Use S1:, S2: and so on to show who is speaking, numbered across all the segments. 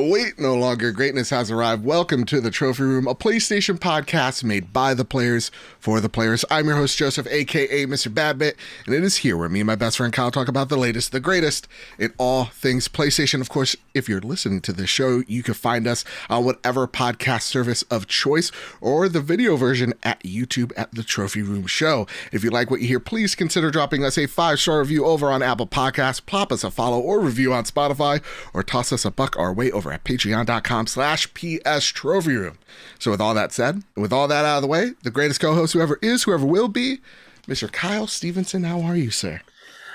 S1: wait no longer. Greatness has arrived. Welcome to the Trophy Room, a PlayStation podcast made by the players for the players. I'm your host, Joseph, aka Mr. Badbit, and it is here where me and my best friend Kyle talk about the latest, the greatest in all things PlayStation. Of course, if you're listening to this show, you can find us on whatever podcast service of choice or the video version at YouTube at the Trophy Room Show. If you like what you hear, please consider dropping us a 5-star review over on Apple Podcasts, plop us a follow or review on Spotify, or toss us a buck our way over at patreon.com/PS Trophy Room. So with all that said, and with all that out of the way, the greatest co-host whoever is, whoever will be, Mr. Kyle Stevenson, how are you, sir?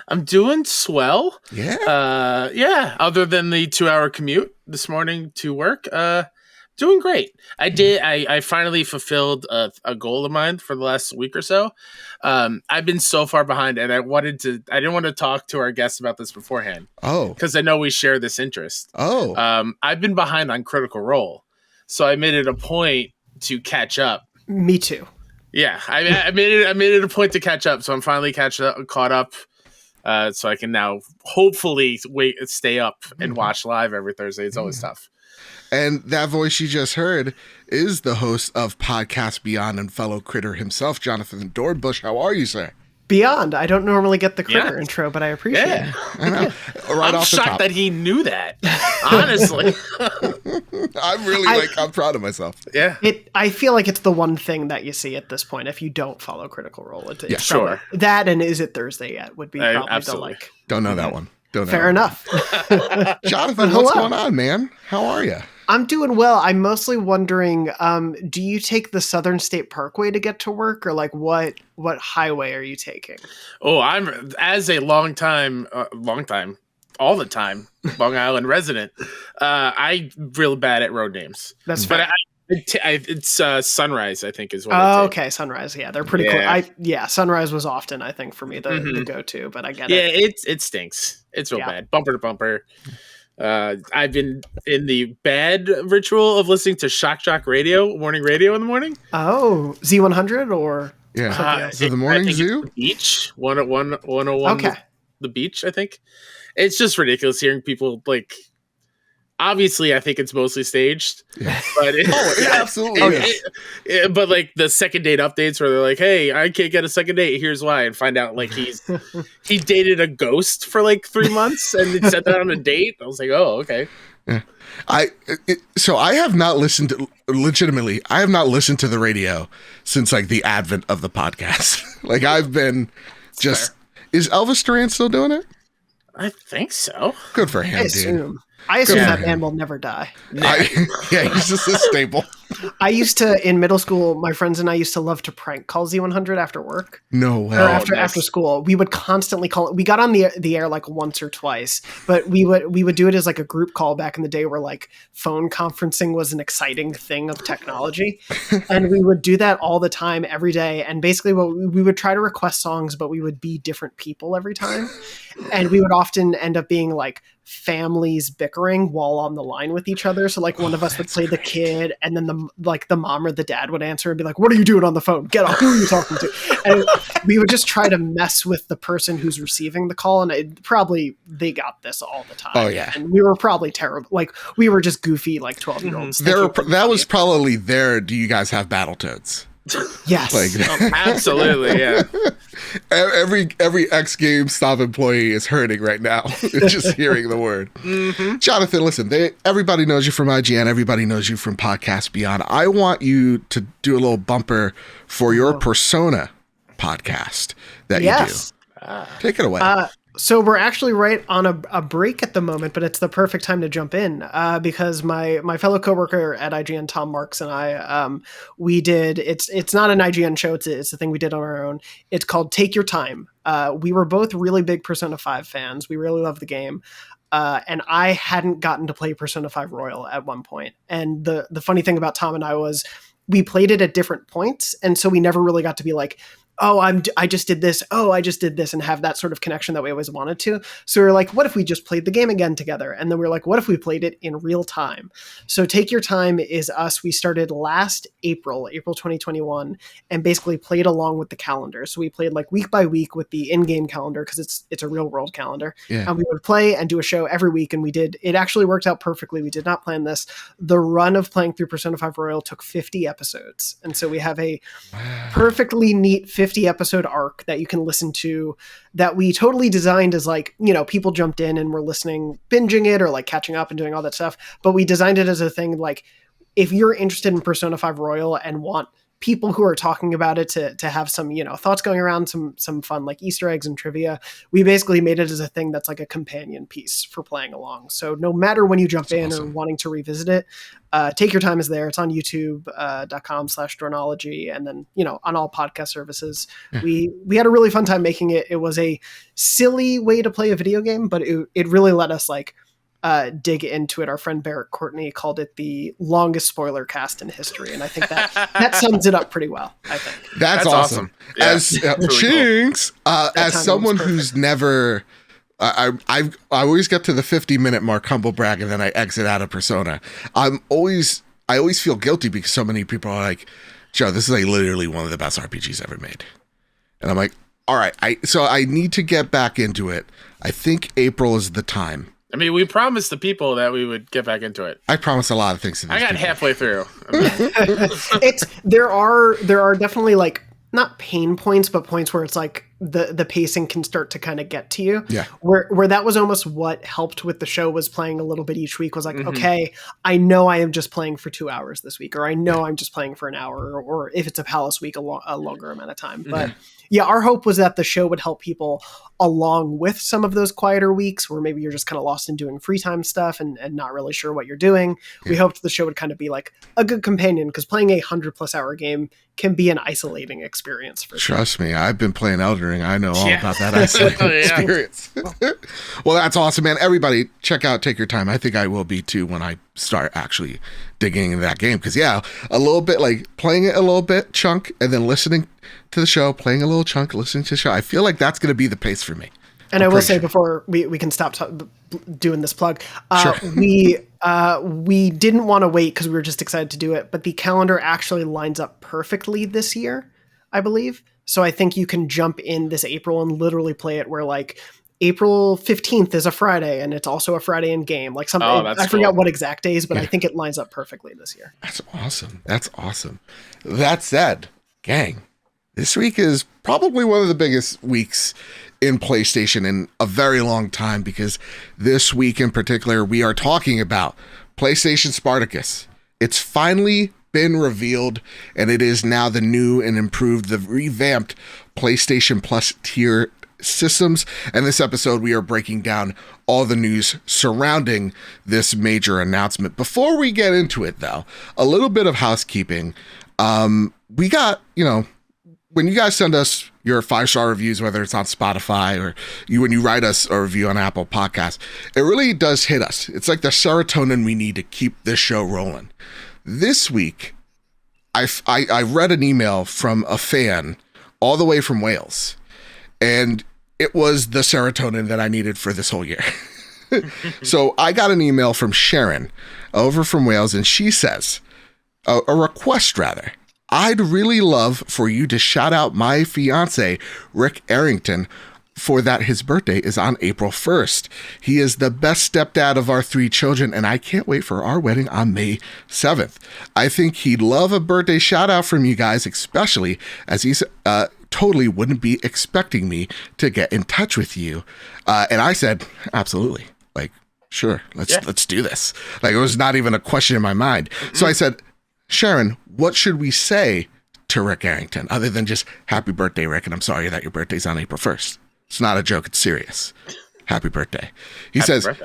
S2: I'm doing swell.
S1: Yeah?
S2: Yeah. Other than the 2-hour commute this morning to work, doing great. I finally fulfilled a goal of mine for the last week or so. I've been so far behind, and I didn't want to talk to our guests about this beforehand.
S1: Oh.
S2: Because I know we share this interest.
S1: Oh.
S2: I've been behind on Critical Role, so I made it a point to catch up.
S3: Me too.
S2: Yeah, I made it a point to catch up, so I'm finally caught up. So I can now hopefully stay up and watch live every Thursday. It's always tough.
S1: And that voice you just heard is the host of Podcast Beyond and fellow critter himself, Johnathon Dornbush. How are you, sir?
S3: Beyond. I don't normally get the critter intro, but I appreciate it.
S1: I know. Right
S2: I'm
S1: off the
S2: shocked
S1: top.
S2: that he knew that. Honestly.
S1: I'm proud of myself.
S2: Yeah.
S3: I feel like it's the one thing that you see at this point if you don't follow Critical Role. It's
S2: sure.
S3: probably, that and Is It Thursday Yet would be probably
S2: absolutely.
S3: the
S1: Don't know that one. Don't know.
S3: Fair enough.
S1: Jonathan, what's going on, man? How are you?
S3: I'm doing well. I'm mostly wondering, do you take the Southern State Parkway to get to work, or like what highway are you taking?
S2: Oh, I'm as a long time, all the time Long Island resident. I'm real bad at road names.
S3: That's
S2: but
S3: fair.
S2: It's Sunrise, I think, is what I take.
S3: Okay, Sunrise. Yeah, they're pretty cool. Sunrise was often, I think, for me the go-to, but I get it.
S2: Yeah, it stinks. It's real bad, bumper to bumper. I've been in the bad ritual of listening to Shock Jock Radio, morning radio in the morning.
S3: Oh, Z100 or
S1: so the morning zoo?
S2: The Beach, 101.
S3: Okay.
S2: The Beach, I think. It's just ridiculous hearing people like. Obviously, I think it's mostly staged.
S1: Yeah.
S2: But
S1: it absolutely is.
S2: But like the second date updates where they're like, "Hey, I can't get a second date. Here's why," and find out like he dated a ghost for like 3 months and then set that on a date. I was like, "Oh, okay."
S1: Yeah. So I have not listened to, legitimately, I have not listened to the radio since like the advent of the podcast. Like I've been just, is Elvis Duran still doing it?
S2: I think so.
S1: Good for him,
S3: dude. I assume that man will never die.
S1: He's just a staple.
S3: I used to, in middle school, my friends and I used to love to prank call Z100 after work.
S1: No way.
S3: Or after school. We would constantly call it. We got on the air like once or twice, but we would do it as like a group call back in the day where like phone conferencing was an exciting thing of technology. And we would do that all the time, every day. And basically we would try to request songs, but we would be different people every time. And we would often end up being like families bickering while on the line with each other. So like one of us would play the kid, and then the mom or the dad would answer and be like, "What are you doing on the phone? Get off. Who are you talking to?" And we would just try to mess with the person who's receiving the call. And they got this all the time.
S1: Oh yeah.
S3: And we were probably terrible. Like we were just goofy, like 12-year-olds.
S1: That was probably there. Do you guys have Battletoads?
S3: Yes.
S2: Absolutely. Yeah.
S1: Every X GameStop employee is hurting right now just hearing the word. Mm-hmm. Jonathan, listen, everybody knows you from IGN. Everybody knows you from Podcast Beyond. I want you to do a little bumper for your Persona podcast that you do. Take it away.
S3: So we're actually right on a break at the moment, but it's the perfect time to jump in because my fellow coworker at IGN, Tom Marks, and I, we did, it's not an IGN show, it's a thing we did on our own. It's called Take Your Time. We were both really big Persona 5 fans. We really love the game. And I hadn't gotten to play Persona 5 Royal at one point. And the funny thing about Tom and I was we played it at different points. And so we never really got to be like, I just did this. Oh, I just did this, and have that sort of connection that we always wanted to. So we were like, what if we just played the game again together? And then we were like, what if we played it in real time? So Take Your Time is us. We started last April 2021, and basically played along with the calendar. So we played like week by week with the in-game calendar, because it's a real world calendar.
S1: Yeah.
S3: And we would play and do a show every week, and it actually worked out perfectly. We did not plan this. The run of playing through Persona 5 Royal took 50 episodes. And so we have a perfectly neat 50 episode arc that you can listen to, that we totally designed as like, people jumped in and were listening, binging it or like catching up and doing all that stuff. But we designed it as a thing like, if you're interested in Persona 5 Royal and want people who are talking about it to have some, thoughts going around, some fun like Easter eggs and trivia, we basically made it as a thing that's like a companion piece for playing along. So no matter when you jump in or wanting to revisit it, Take Your Time is there. It's on youtube.com/Dornology. And then, on all podcast services. We had a really fun time making it. It was a silly way to play a video game, but it really let us like dig into it. Our friend Barrett Courtney called it the longest spoiler cast in history, and I think that sums it up pretty well. I think
S1: that's awesome.
S2: Yeah.
S1: As Chinks, as someone who's never, I always get to the 50-minute mark, humble brag, and then I exit out of Persona. I always feel guilty because so many people are like, Joe, this is like literally one of the best RPGs ever made, and I'm like, all right, so I need to get back into it. I think April is the time.
S2: I mean, we promised the people that we would get back into it.
S1: I promised a lot of things to these
S2: I got
S1: people.
S2: halfway through.
S3: There are definitely like not pain points, but points where it's like the pacing can start to kind of get to you.
S1: Yeah.
S3: Where that was almost what helped with the show, was playing a little bit each week, was like, okay, I know I am just playing for 2 hours this week, or I know I'm just playing for an hour, or if it's a Palace week, a longer amount of time. But yeah, our hope was that the show would help people along with some of those quieter weeks where maybe you're just kind of lost in doing free time stuff and not really sure what you're doing. Yeah. We hoped the show would kind of be like a good companion, because playing a 100+ hour game can be an isolating experience.
S1: Trust me, I've been playing Elden Ring. I know all about that isolating experience. Well, that's awesome, man. Everybody, check out Take Your Time. I think I will be too when I start actually digging into that game. Because yeah, a little bit like playing it a little bit chunk and then listening to the show, playing a little chunk, listening to the show. I feel like that's going to be the pace for me.
S3: And I will say before we can stop doing this plug,
S1: sure.
S3: we didn't want to wait because we were just excited to do it, but the calendar actually lines up perfectly this year, I believe. So I think you can jump in this April and literally play it where like April 15th is a Friday, and it's also a Friday in game. Like something, I forgot what exact days, but I think it lines up perfectly this year.
S1: That's awesome. That's awesome. That said, gang, this week is probably one of the biggest weeks in PlayStation in a very long time, because this week in particular, we are talking about PlayStation Spartacus. It's finally been revealed, and it is now the new and improved, the revamped PlayStation Plus tier systems. And this episode, we are breaking down all the news surrounding this major announcement. Before we get into it, though, a little bit of housekeeping. We got, when you guys send us your 5-star reviews, whether it's on Spotify or when you write us a review on Apple Podcasts, it really does hit us. It's like the serotonin we need to keep this show rolling. This week, I read an email from a fan all the way from Wales, and it was the serotonin that I needed for this whole year. So I got an email from Sharon over from Wales, and she says, a request rather. I'd really love for you to shout out my fiance, Rick Arrington, for that his birthday is on April 1st. He is the best stepdad of our 3 children, and I can't wait for our wedding on May 7th. I think he'd love a birthday shout out from you guys, especially as he's totally wouldn't be expecting me to get in touch with you. And I said, absolutely. Like, sure, let's do this. Like, it was not even a question in my mind. Mm-hmm. So I said, Sharon, what should we say to Rick Arrington other than just happy birthday, Rick, and I'm sorry that your birthday's on April 1st. It's not a joke, it's serious. Happy birthday.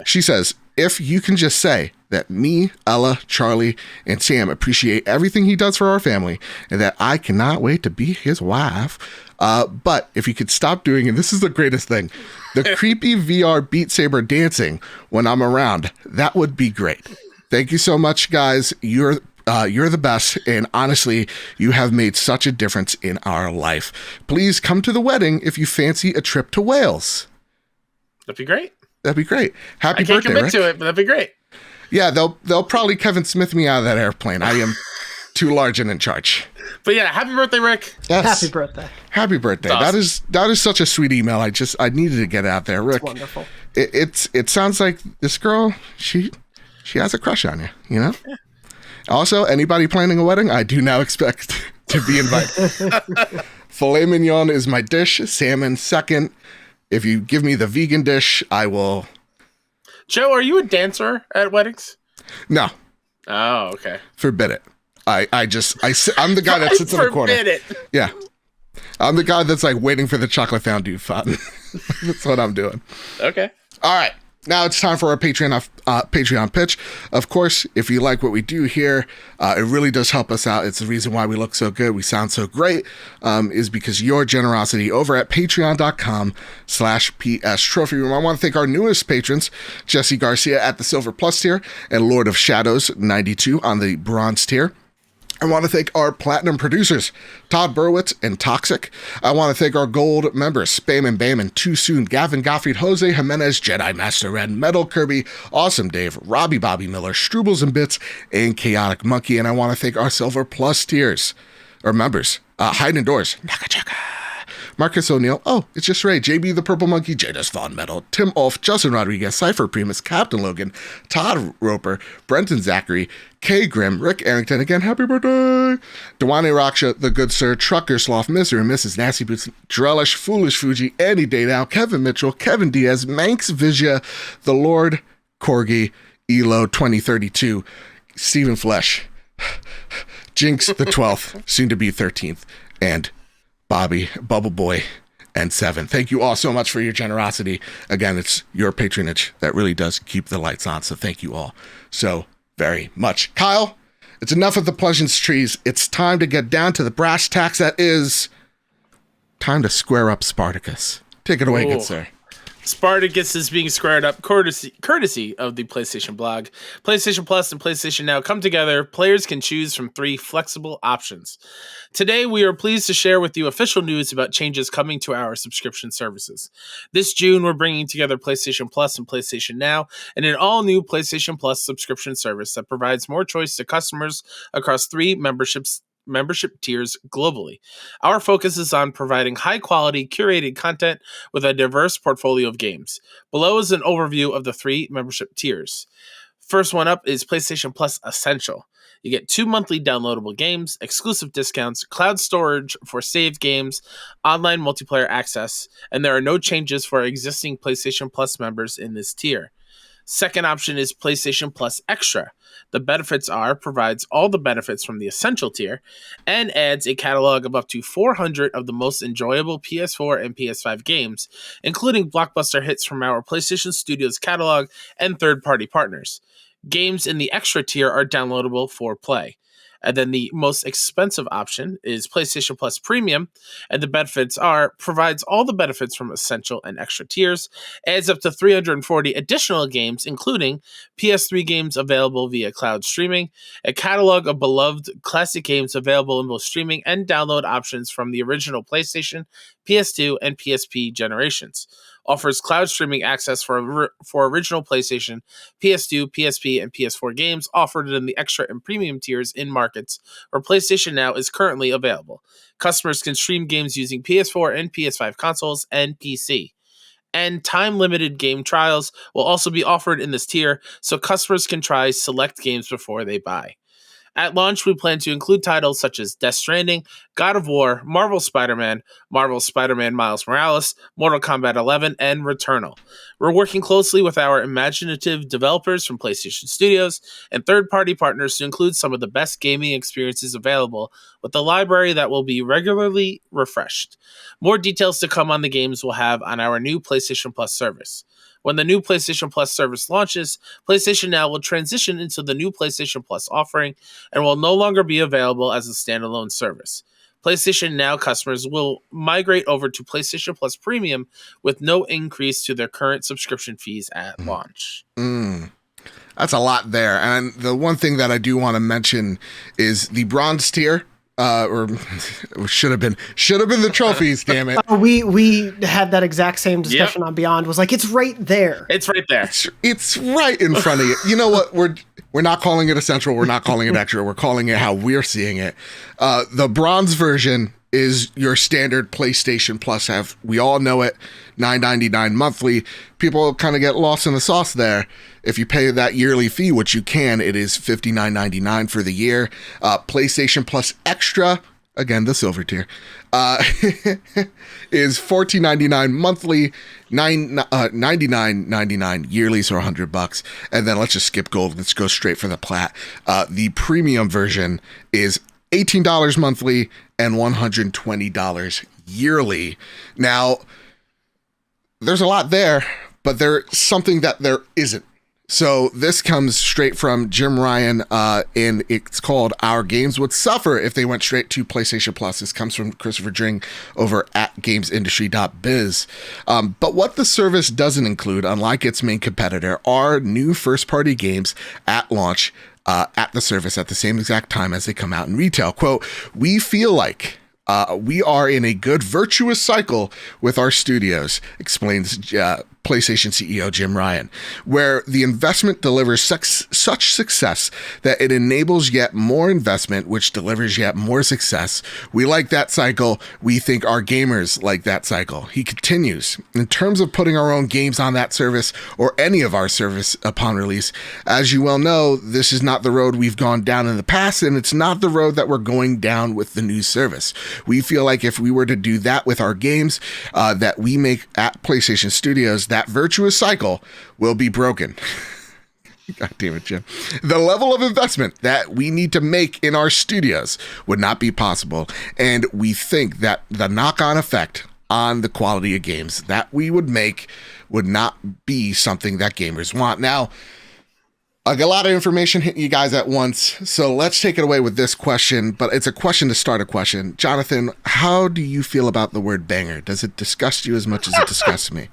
S1: She says, if you can just say that me, Ella, Charlie, and Sam appreciate everything he does for our family and that I cannot wait to be his wife. But if you could stop doing, and this is the greatest thing, the creepy VR Beat Saber dancing when I'm around, that would be great. Thank you so much, guys. You're You're the best, and honestly, you have made such a difference in our life. Please come to the wedding if you fancy a trip to Wales.
S2: That'd be great.
S1: That'd be great. Happy
S2: I can't
S1: birthday,
S2: commit
S1: Rick.
S2: to it, but that'd be great.
S1: Yeah, they'll probably Kevin Smith me out of that airplane. I am too large and in charge.
S2: But yeah, happy birthday, Rick.
S1: Yes.
S3: Happy birthday.
S1: Happy birthday.
S2: Awesome.
S1: That is such a sweet email. I needed to get out there, Rick.
S3: It's wonderful.
S1: It sounds like this girl, she has a crush on you, you know? Yeah. Also, anybody planning a wedding, I do now expect to be invited. Filet mignon is my dish, salmon second. If you give me the vegan dish, I will.
S2: Joe, are you a dancer at weddings?
S1: No.
S2: Oh, okay.
S1: Forbid it. I'm the guy that sits in the corner.
S2: Forbid it.
S1: Yeah. I'm the guy that's like waiting for the chocolate fondue fun. That's what I'm doing.
S2: Okay.
S1: All right. Now it's time for our Patreon pitch. Of course, if you like what we do here, it really does help us out. It's the reason why we look so good, we sound so great, is because your generosity over at patreon.com/PS Trophy Room. I want to thank our newest patrons, Jesse Garcia at the Silver Plus tier and Lord of Shadows 92 on the Bronze tier. I want to thank our platinum producers, Todd Burwitz and Toxic. I want to thank our gold members, Spam and Bam and Too Soon, Gavin Gottfried, Jose Jimenez, Jedi Master Red, Metal Kirby, Awesome Dave, Robbie Bobby Miller, Strubles and Bits, and Chaotic Monkey. And I want to thank our Silver Plus tiers, or members, Hide Indoors, Nakachaka, Marcus O'Neill, oh, it's just Ray, JB the Purple Monkey, Jadis Von Metal, Tim Ulf, Justin Rodriguez, Cypher Primus, Captain Logan, Todd Roper, Brenton Zachary, Kay Grimm, Rick Arrington, again, happy birthday, Dewane Raksha, The Good Sir, Trucker Sloth, Mr. and Mrs. Nasty Boots, Drellish, Foolish Fuji, Andy Daydow, Kevin Mitchell, Kevin Diaz, Manx Vizia, The Lord, Corgi, Elo 2032, Stephen Flesh, Jinx the 12th, soon to be 13th, and Bobby, Bubble Boy, and Seven. Thank you all so much for your generosity. Again, it's your patronage that really does keep the lights on, so thank you all so very much. Kyle, it's enough of the pleasantries. It's time to get down to the brass tacks. That is time to square up Spartacus. Take it away, good sir.
S2: Spartacus is being squared up courtesy of the PlayStation blog. PlayStation Plus and PlayStation Now come together. Players can choose from 3 flexible options. Today, we are pleased to share with you official news about changes coming to our subscription services. This June, we're bringing together PlayStation Plus and PlayStation Now in an all-new PlayStation Plus subscription service that provides more choice to customers across 3 membership tiers globally. Our focus is on providing high-quality, curated content with a diverse portfolio of games. Below is an overview of the 3 membership tiers. First one up is PlayStation Plus Essential. You get 2 monthly downloadable games, exclusive discounts, cloud storage for saved games, online multiplayer access, and there are no changes for existing PlayStation Plus members in this tier. Second option is PlayStation Plus Extra. The benefits provides all the benefits from the Essential tier and adds a catalog of up to 400 of the most enjoyable PS4 and PS5 games, including blockbuster hits from our PlayStation Studios catalog and third-party partners. Games in the Extra tier are downloadable for play. And then the most expensive option is PlayStation Plus Premium, and the benefits provides all the benefits from Essential and Extra tiers, adds up to 340 additional games, including PS3 games available via cloud streaming, a catalog of beloved classic games available in both streaming and download options from the original PlayStation, PS2, and PSP generations. Offers cloud streaming access for original PlayStation, PS2, PSP, and PS4 games offered in the Extra and Premium tiers in markets where PlayStation Now is currently available. Customers can stream games using PS4 and PS5 consoles and PC. And time-limited game trials will also be offered in this tier, so customers can try select games before they buy. At launch, we plan to include titles such as Death Stranding, God of War, Marvel Spider-Man Miles Morales, Mortal Kombat 11, and Returnal. We're working closely with our imaginative developers from PlayStation Studios and third-party partners to include some of the best gaming experiences available with a library that will be regularly refreshed. More details to come on the games we'll have on our new PlayStation Plus service. When the new PlayStation Plus service launches, PlayStation Now will transition into the new PlayStation Plus offering and will no longer be available as a standalone service. PlayStation Now customers will migrate over to PlayStation Plus Premium with no increase to their current subscription fees at launch.
S1: That's a lot there. And the one thing that I do want to mention is the bronze tier. Or should have been the trophies. Damn it!
S3: We had that exact same discussion on Beyond. Was like, it's right there.
S2: It's right there.
S1: It's right in front of you. You know what? We're not calling it essential. We're not calling it extra. We're calling it how we're seeing it. The bronze version is your standard PlayStation Plus. We all know it, $9.99 monthly. People kind of get lost in the sauce there. If you pay that yearly fee, which you can, it is $59.99 for the year. PlayStation Plus Extra, again, the silver tier, is $14.99 monthly, $99.99 yearly, so $100. And then let's just skip gold. Let's go straight for the plat. The premium version is $18 monthly and $120 yearly. Now, there's a lot there, but there's something that there isn't. So this comes straight from Jim Ryan, and it's called Our Games Would Suffer If They Went Straight to PlayStation Plus. This comes from Christopher Dring over at gamesindustry.biz. But what the service doesn't include, unlike its main competitor, are new first-party games at launch at the service at the same exact time as they come out in retail. Quote, we feel like we are in a good virtuous cycle with our studios, explains PlayStation CEO Jim Ryan, where the investment delivers such success that it enables yet more investment, which delivers yet more success. We like that cycle. We think our gamers like that cycle. He continues, in terms of putting our own games on that service or any of our service upon release, as you well know, this is not the road we've gone down in the past, and it's not the road that we're going down with the new service. We feel like if we were to do that with our games that we make at PlayStation Studios, that virtuous cycle will be broken. God damn it, Jim. The level of investment that we need to make in our studios would not be possible. And we think that the knock-on effect on the quality of games that we would make would not be something that gamers want. Now, I got a lot of information hitting you guys at once, so let's take it away with this question, but it's a question to start a question. Jonathan, how do you feel about the word banger? Does it disgust you as much as it disgusts me?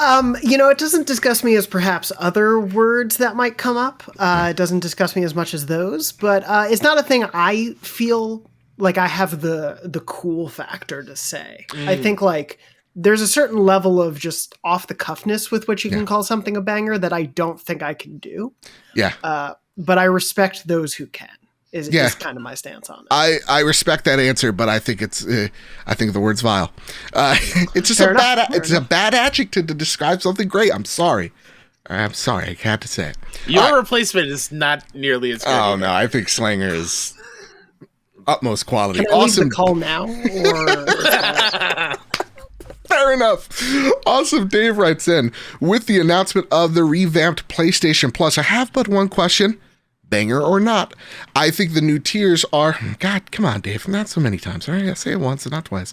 S3: It doesn't disgust me as perhaps other words that might come up. It doesn't disgust me as much as those, but it's not a thing I feel like I have the cool factor to say. I think like there's a certain level of just off the cuffness with which you can call something a banger that I don't think I can do. Yeah. But I respect those who can. Is kind of my stance on it.
S1: I respect that answer, but I think it's I think the word's vile. It's just a bad adjective to describe something great. I'm sorry. I had to say it.
S2: Your replacement is not nearly as good.
S1: Oh no, I think Slanger is utmost quality.
S3: Can I leave the call now? Or
S1: Fair enough. Awesome. Dave writes in, with the announcement of the revamped PlayStation Plus, I have but one question. Banger or not? I think the new tiers are... God, come on, Dave. Not so many times. All right, I say it once and not twice.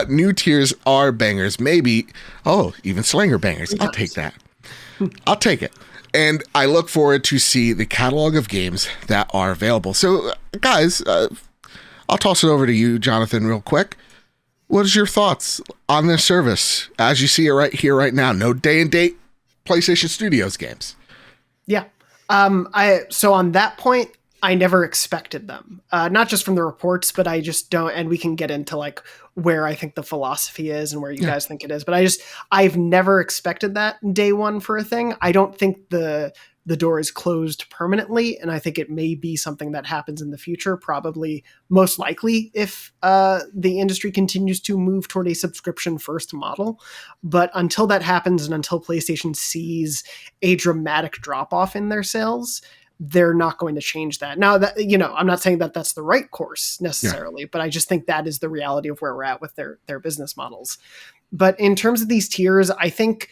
S1: New tiers are bangers. Maybe... Oh, even Slanger bangers. I'll take that. I'll take it. And I look forward to see the catalog of games that are available. So, guys, I'll toss it over to you, Jonathan, real quick. What is your thoughts on this service as you see it right here, right now? No day and date PlayStation Studios games.
S3: Yeah. So on that point, I never expected them. Not just from the reports, but I just don't, and we can get into like where I think the philosophy is and where you guys think it is. But I've never expected that day one for a thing. I don't think the door is closed permanently, and I think it may be something that happens in the future, probably most likely if the industry continues to move toward a subscription-first model. But until that happens and until PlayStation sees a dramatic drop-off in their sales, they're not going to change that. Now, that I'm not saying that that's the right course necessarily, but I just think that is the reality of where we're at with their business models. But in terms of these tiers, I think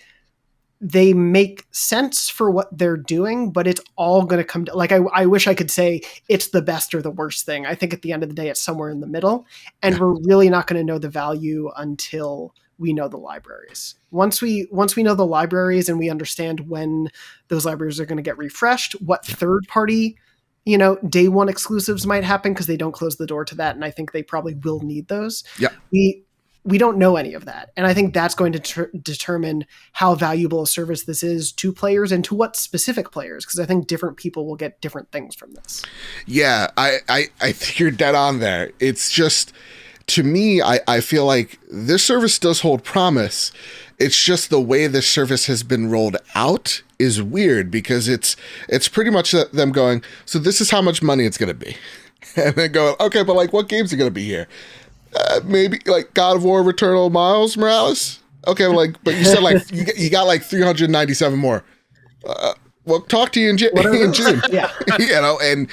S3: they make sense for what they're doing, but it's all going to come to, like, I wish I could say it's the best or the worst thing. I think at the end of the day, it's somewhere in the middle, and we're really not going to know the value until we know the libraries. Once we know the libraries and we understand when those libraries are going to get refreshed, what third party, day one exclusives might happen, because they don't close the door to that. And I think they probably will need those.
S1: Yeah.
S3: we don't know any of that. And I think that's going to determine how valuable a service this is to players and to what specific players, because I think different people will get different things from this.
S1: Yeah, I think you're dead on there. It's just, to me, I feel like this service does hold promise. It's just the way this service has been rolled out is weird, because it's pretty much them going, so this is how much money it's going to be. And then going, okay, but like, what games are going to be here? Maybe like God of War, Returnal, Miles Morales. Okay, well, like, but you said like you got like 397 more. Well, talk to you in June.
S3: Yeah,
S1: you know, and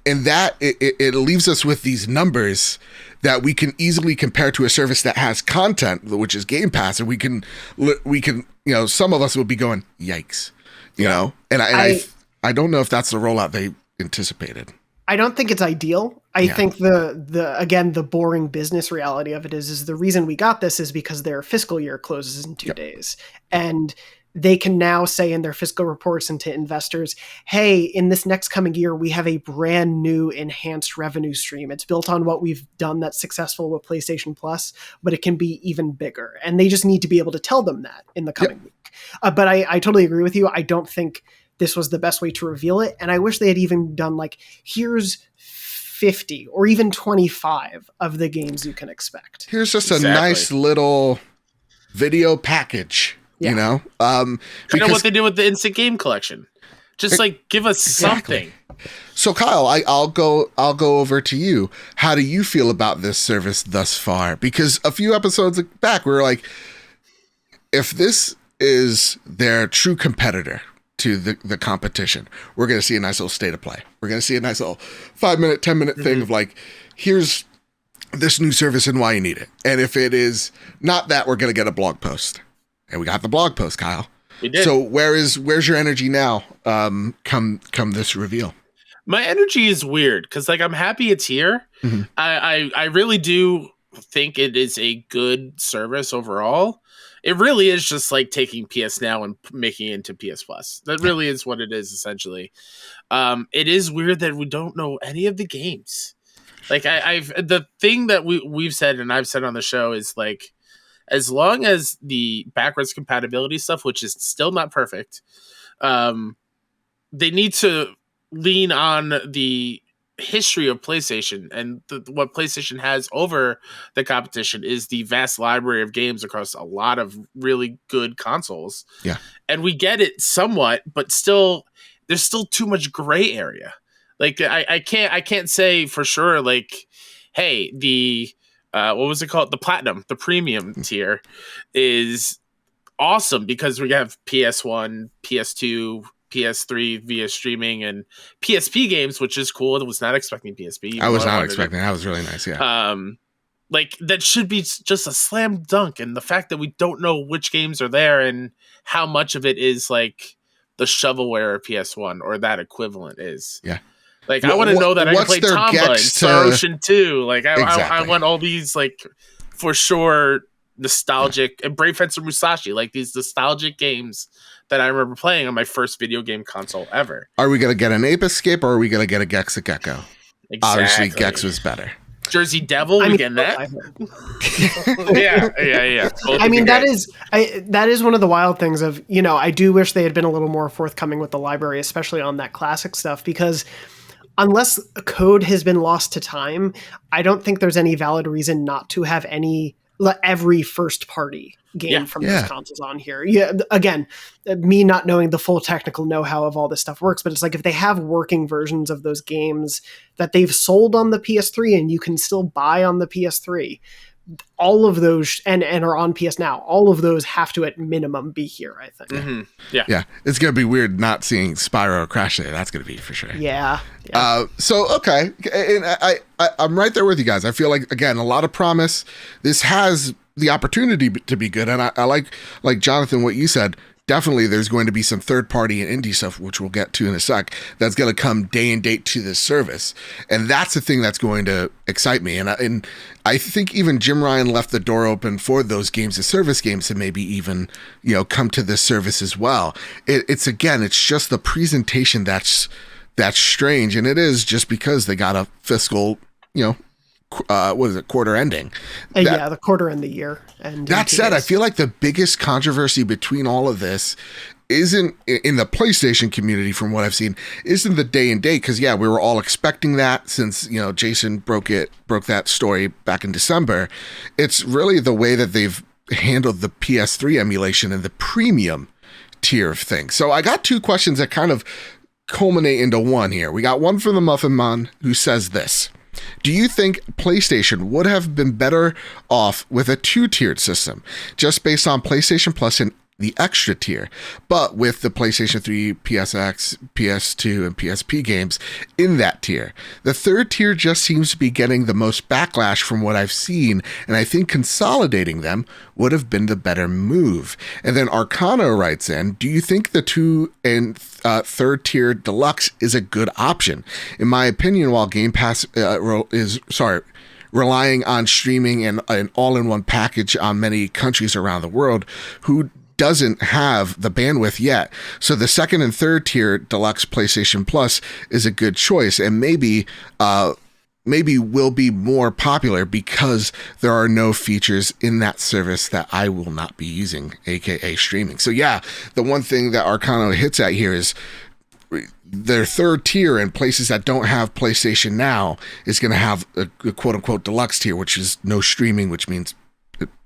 S1: that it leaves us with these numbers that we can easily compare to a service that has content, which is Game Pass, and we can you know, some of us would be going, yikes, you know, and I don't know if that's the rollout they anticipated.
S3: I don't think it's ideal. I think the boring business reality of it is the reason we got this is because their fiscal year closes in 2 days. And they can now say in their fiscal reports and to investors, hey, in this next coming year, we have a brand new enhanced revenue stream. It's built on what we've done that's successful with PlayStation Plus, but it can be even bigger. And they just need to be able to tell them that in the coming week. But I totally agree with you. I don't think this was the best way to reveal it. And I wish they had even done like, here's 50 or even 25 of the games you can expect.
S1: Here's just a nice little video package, you know?
S2: Kind of what they did with the Instant Game Collection. Just like, give us something.
S1: So Kyle, I'll go over to you. How do you feel about this service thus far? Because a few episodes back, we were like, if this is their true competitor to the competition, we're going to see a nice little state of play. We're going to see a nice little 5-minute, 10-minute thing of like, here's this new service and why you need it. And if it is not that, we're going to get a blog post. And we got the blog post, Kyle.
S2: We did.
S1: So where's your energy now? Come this reveal.
S2: My energy is weird because like I'm happy it's here. Mm-hmm. I really do think it is a good service overall. It really is just like taking PS Now and making it into PSPlus. That really is what it is, essentially. It is weird that we don't know any of the games. Like the thing that we've said and I've said on the show is like, as long as the backwards compatibility stuff, which is still not perfect, they need to lean on the history of PlayStation, and what PlayStation has over the competition is the vast library of games across a lot of really good consoles.
S1: Yeah. And
S2: we get it somewhat, but still there's still too much gray area. Like I can't say for sure like, hey, the what was it called? The Platinum, the premium tier is awesome because we have PS1, PS2, PS3 via streaming and PSP games, which is cool. I was not expecting PSP.
S1: I was not expecting. That was really nice. Yeah.
S2: Like that should be just a slam dunk. And the fact that we don't know which games are there and how much of it is like the shovelware of PS1 or that equivalent is.
S1: Yeah.
S2: Like I want to know that I can play Tomba and Star Ocean 2. Like I want all these like for sure nostalgic and Brave Fencer Musashi, like these nostalgic games that I remember playing on my first video game console ever.
S1: Are we going to get an Ape Escape or are we going to get a Gex Gecko?
S2: Exactly.
S1: Obviously, Gex was better.
S2: Jersey Devil, we getting that? yeah.
S3: I mean, that is one of the wild things of, you know, I do wish they had been a little more forthcoming with the library, especially on that classic stuff, because unless code has been lost to time, I don't think there's any valid reason not to have every first party game from those consoles on here. Yeah. Again, me not knowing the full technical know-how of all this stuff works, but it's like if they have working versions of those games that they've sold on the PS3 and you can still buy on the PS3, all of those and are on PS Now, all of those have to at minimum be here, I think.
S2: Mm-hmm.
S1: Yeah. It's going to be weird not seeing Spyro Crash there. That's going to be for sure.
S3: Yeah.
S1: So, okay. And I'm right there with you guys. I feel like, again, a lot of promise. This has the opportunity to be good. And I like Jonathan, what you said. Definitely there's going to be some third party and indie stuff, which we'll get to in a sec, that's going to come day and date to this service. And that's the thing that's going to excite me. And I think even Jim Ryan left the door open for those games, the service games, to maybe even, you know, come to this service as well. It's just the presentation that's strange. And it is just because they got a fiscal, you know, what is it, quarter ending.
S3: Yeah, the quarter and the year. And
S1: that said, I feel like the biggest controversy between all of this isn't in the PlayStation community, from what I've seen, isn't the day and date, because we were all expecting that since Jason broke that story back in December. It's really the way that they've handled the PS3 emulation and the premium tier of things. So I got two questions that kind of culminate into one here. We got one from the Muffin Man, who says this: do you think PlayStation would have been better off with a 2-tiered system, just based on PlayStation Plus and the extra tier, but with the PlayStation 3, PSX, PS2, and PSP games in that tier? The third tier just seems to be getting the most backlash from what I've seen, and I think consolidating them would have been the better move. And then Arcana writes in, do you think the 2 and third tier deluxe is a good option? In my opinion, while Gamepass relying on streaming and an all-in-one package on many countries around the world, who doesn't have the bandwidth yet? So the second and third tier deluxe PlayStation Plus is a good choice, and maybe will be more popular because there are no features in that service that I will not be using, aka streaming. So the one thing that Arcano hits at here is their third tier in places that don't have PlayStation Now is going to have a quote unquote deluxe tier, which is no streaming, which means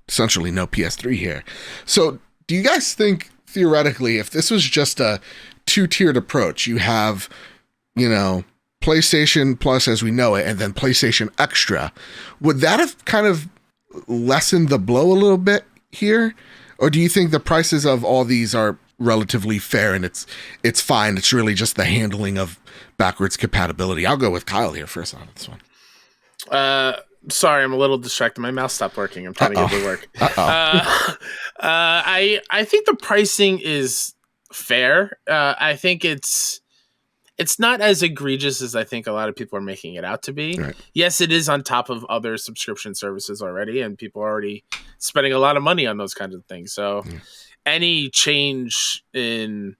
S1: essentially no PS3 here. So do you guys think, theoretically, if this was just a 2-tiered approach, you have, PlayStation Plus as we know it, and then PlayStation Extra, would that have kind of lessened the blow a little bit here? Or do you think the prices of all these are relatively fair and it's fine? It's really just the handling of backwards compatibility. I'll go with Kyle here first on this one.
S2: Sorry, I'm a little distracted. My mouse stopped working. I'm trying to get it to work. I think the pricing is fair. I think it's not as egregious as I think a lot of people are making it out to be. Right. Yes, it is on top of other subscription services already, and people are already spending a lot of money on those kinds of things. So any change in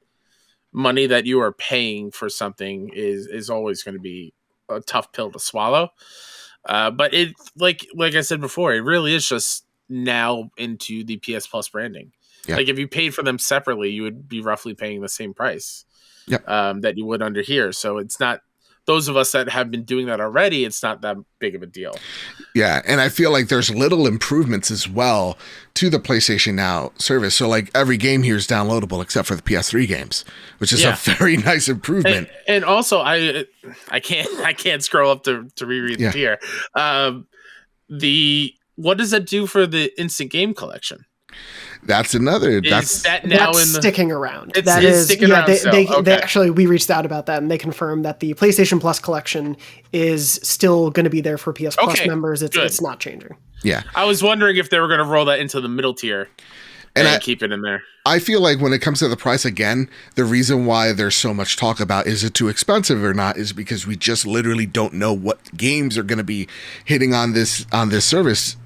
S2: money that you are paying for something is always going to be a tough pill to swallow. But it, like I said before, it really is just now into the PS Plus branding. Yeah. Like if you paid for them separately, you would be roughly paying the same price that you would under here. So it's not, those of us that have been doing that already, it's not that big of a deal.
S1: Yeah, and I feel like there's little improvements as well to the PlayStation Now service. So like every game here is downloadable except for the PS3 games, which is a very nice improvement.
S2: And also I can't scroll up to reread the tier. What does that do for the instant game collection?
S1: That's another.
S3: That's sticking around.
S2: That is sticking around.
S3: They actually, we reached out about that and they confirmed that the PlayStation Plus collection is still going to be there for PS Plus members. It's not changing.
S1: Yeah,
S2: I was wondering if they were going to roll that into the middle tier and keep it in there.
S1: I feel like when it comes to the price, again, the reason why there's so much talk about is it too expensive or not is because we just literally don't know what games are going to be hitting on this service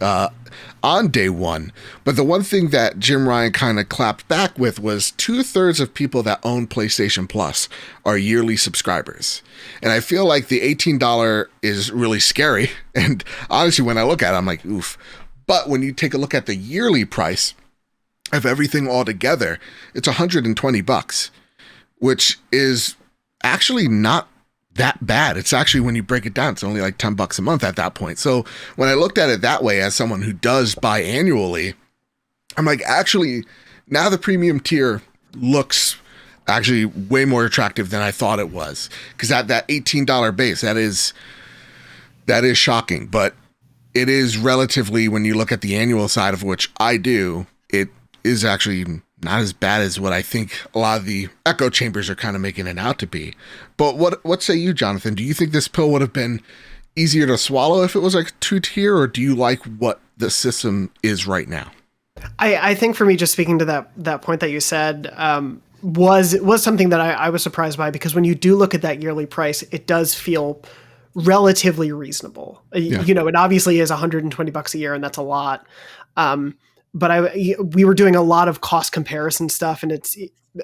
S1: on day one. But the one thing that Jim Ryan kind of clapped back with was 2/3 of people that own PlayStation Plus are yearly subscribers. And I feel like the $18 is really scary. And honestly, when I look at it, I'm like, oof. But when you take a look at the yearly price of everything all together, it's $120, which is actually not that bad. It's actually, when you break it down, it's only like $10 a month at that point. So when I looked at it that way, as someone who does buy annually, I'm like, actually, now the premium tier looks actually way more attractive than I thought it was. Because at that $18 base, that is shocking. But it is relatively, when you look at the annual side of which I do, it is actually not as bad as what I think a lot of the echo chambers are kind of making it out to be. But what say you, Jonathan? Do you think this pill would have been easier to swallow if it was like 2-tier, or do you like what the system is right now?
S3: I think for me, just speaking to that point that you said, was something that I was surprised by, because when you do look at that yearly price, it does feel relatively reasonable. Yeah. It obviously is $120 a year, and that's a lot. But we were doing a lot of cost comparison stuff, and it's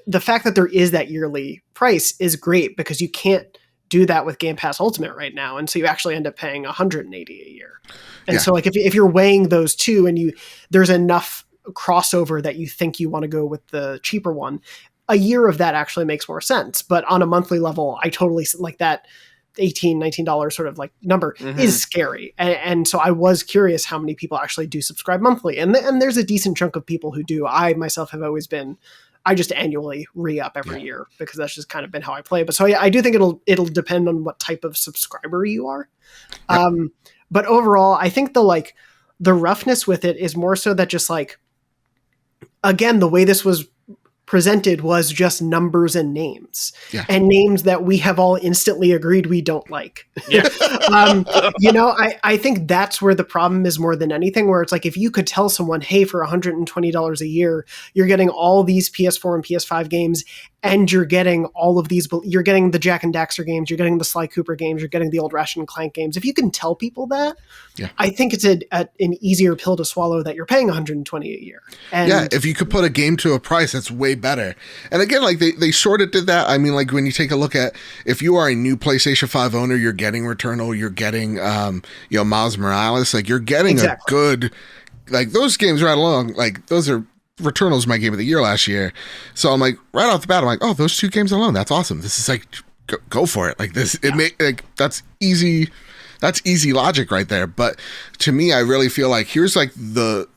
S3: the fact that there is that yearly price is great, because you can't do that with Game Pass Ultimate right now. And so you actually end up paying $180 a year. And so like if you're weighing those two and there's enough crossover that you think you want to go with the cheaper one, a year of that actually makes more sense. But on a monthly level, I totally like that $18-19 sort of like number is scary. And so I was curious how many people actually do subscribe monthly. And there's a decent chunk of people who do. I myself have always been, I just annually re-up every year because that's just kind of been how I play. But so I do think it'll depend on what type of subscriber you are. But overall, I think the roughness with it is more so that just like, again, the way this was presented was just numbers and names and names that we have all instantly agreed we don't like.
S2: Yeah.
S3: I think that's where the problem is more than anything, where it's like, if you could tell someone, hey, for $120 a year, you're getting all these PS4 and PS5 games, and you're getting all of these, you're getting the Jak and Daxter games, you're getting the Sly Cooper games, you're getting the old Ratchet and Clank games. If you can tell people that, I think it's an easier pill to swallow that you're paying $120 a year. And
S1: if you could put a game to a price, that's way better. And again, like they sort of did that. I mean, like when you take a look at, if you are a new PlayStation 5 owner, you're getting Returnal, you're getting Miles Morales, like you're getting a good, like those games right along, like those are, Returnal's my game of the year last year. So I'm like, right off the bat, I'm like, oh, those two games alone, that's awesome. This is like, go for it. Like this, that's easy logic right there. But to me, I really feel like here's the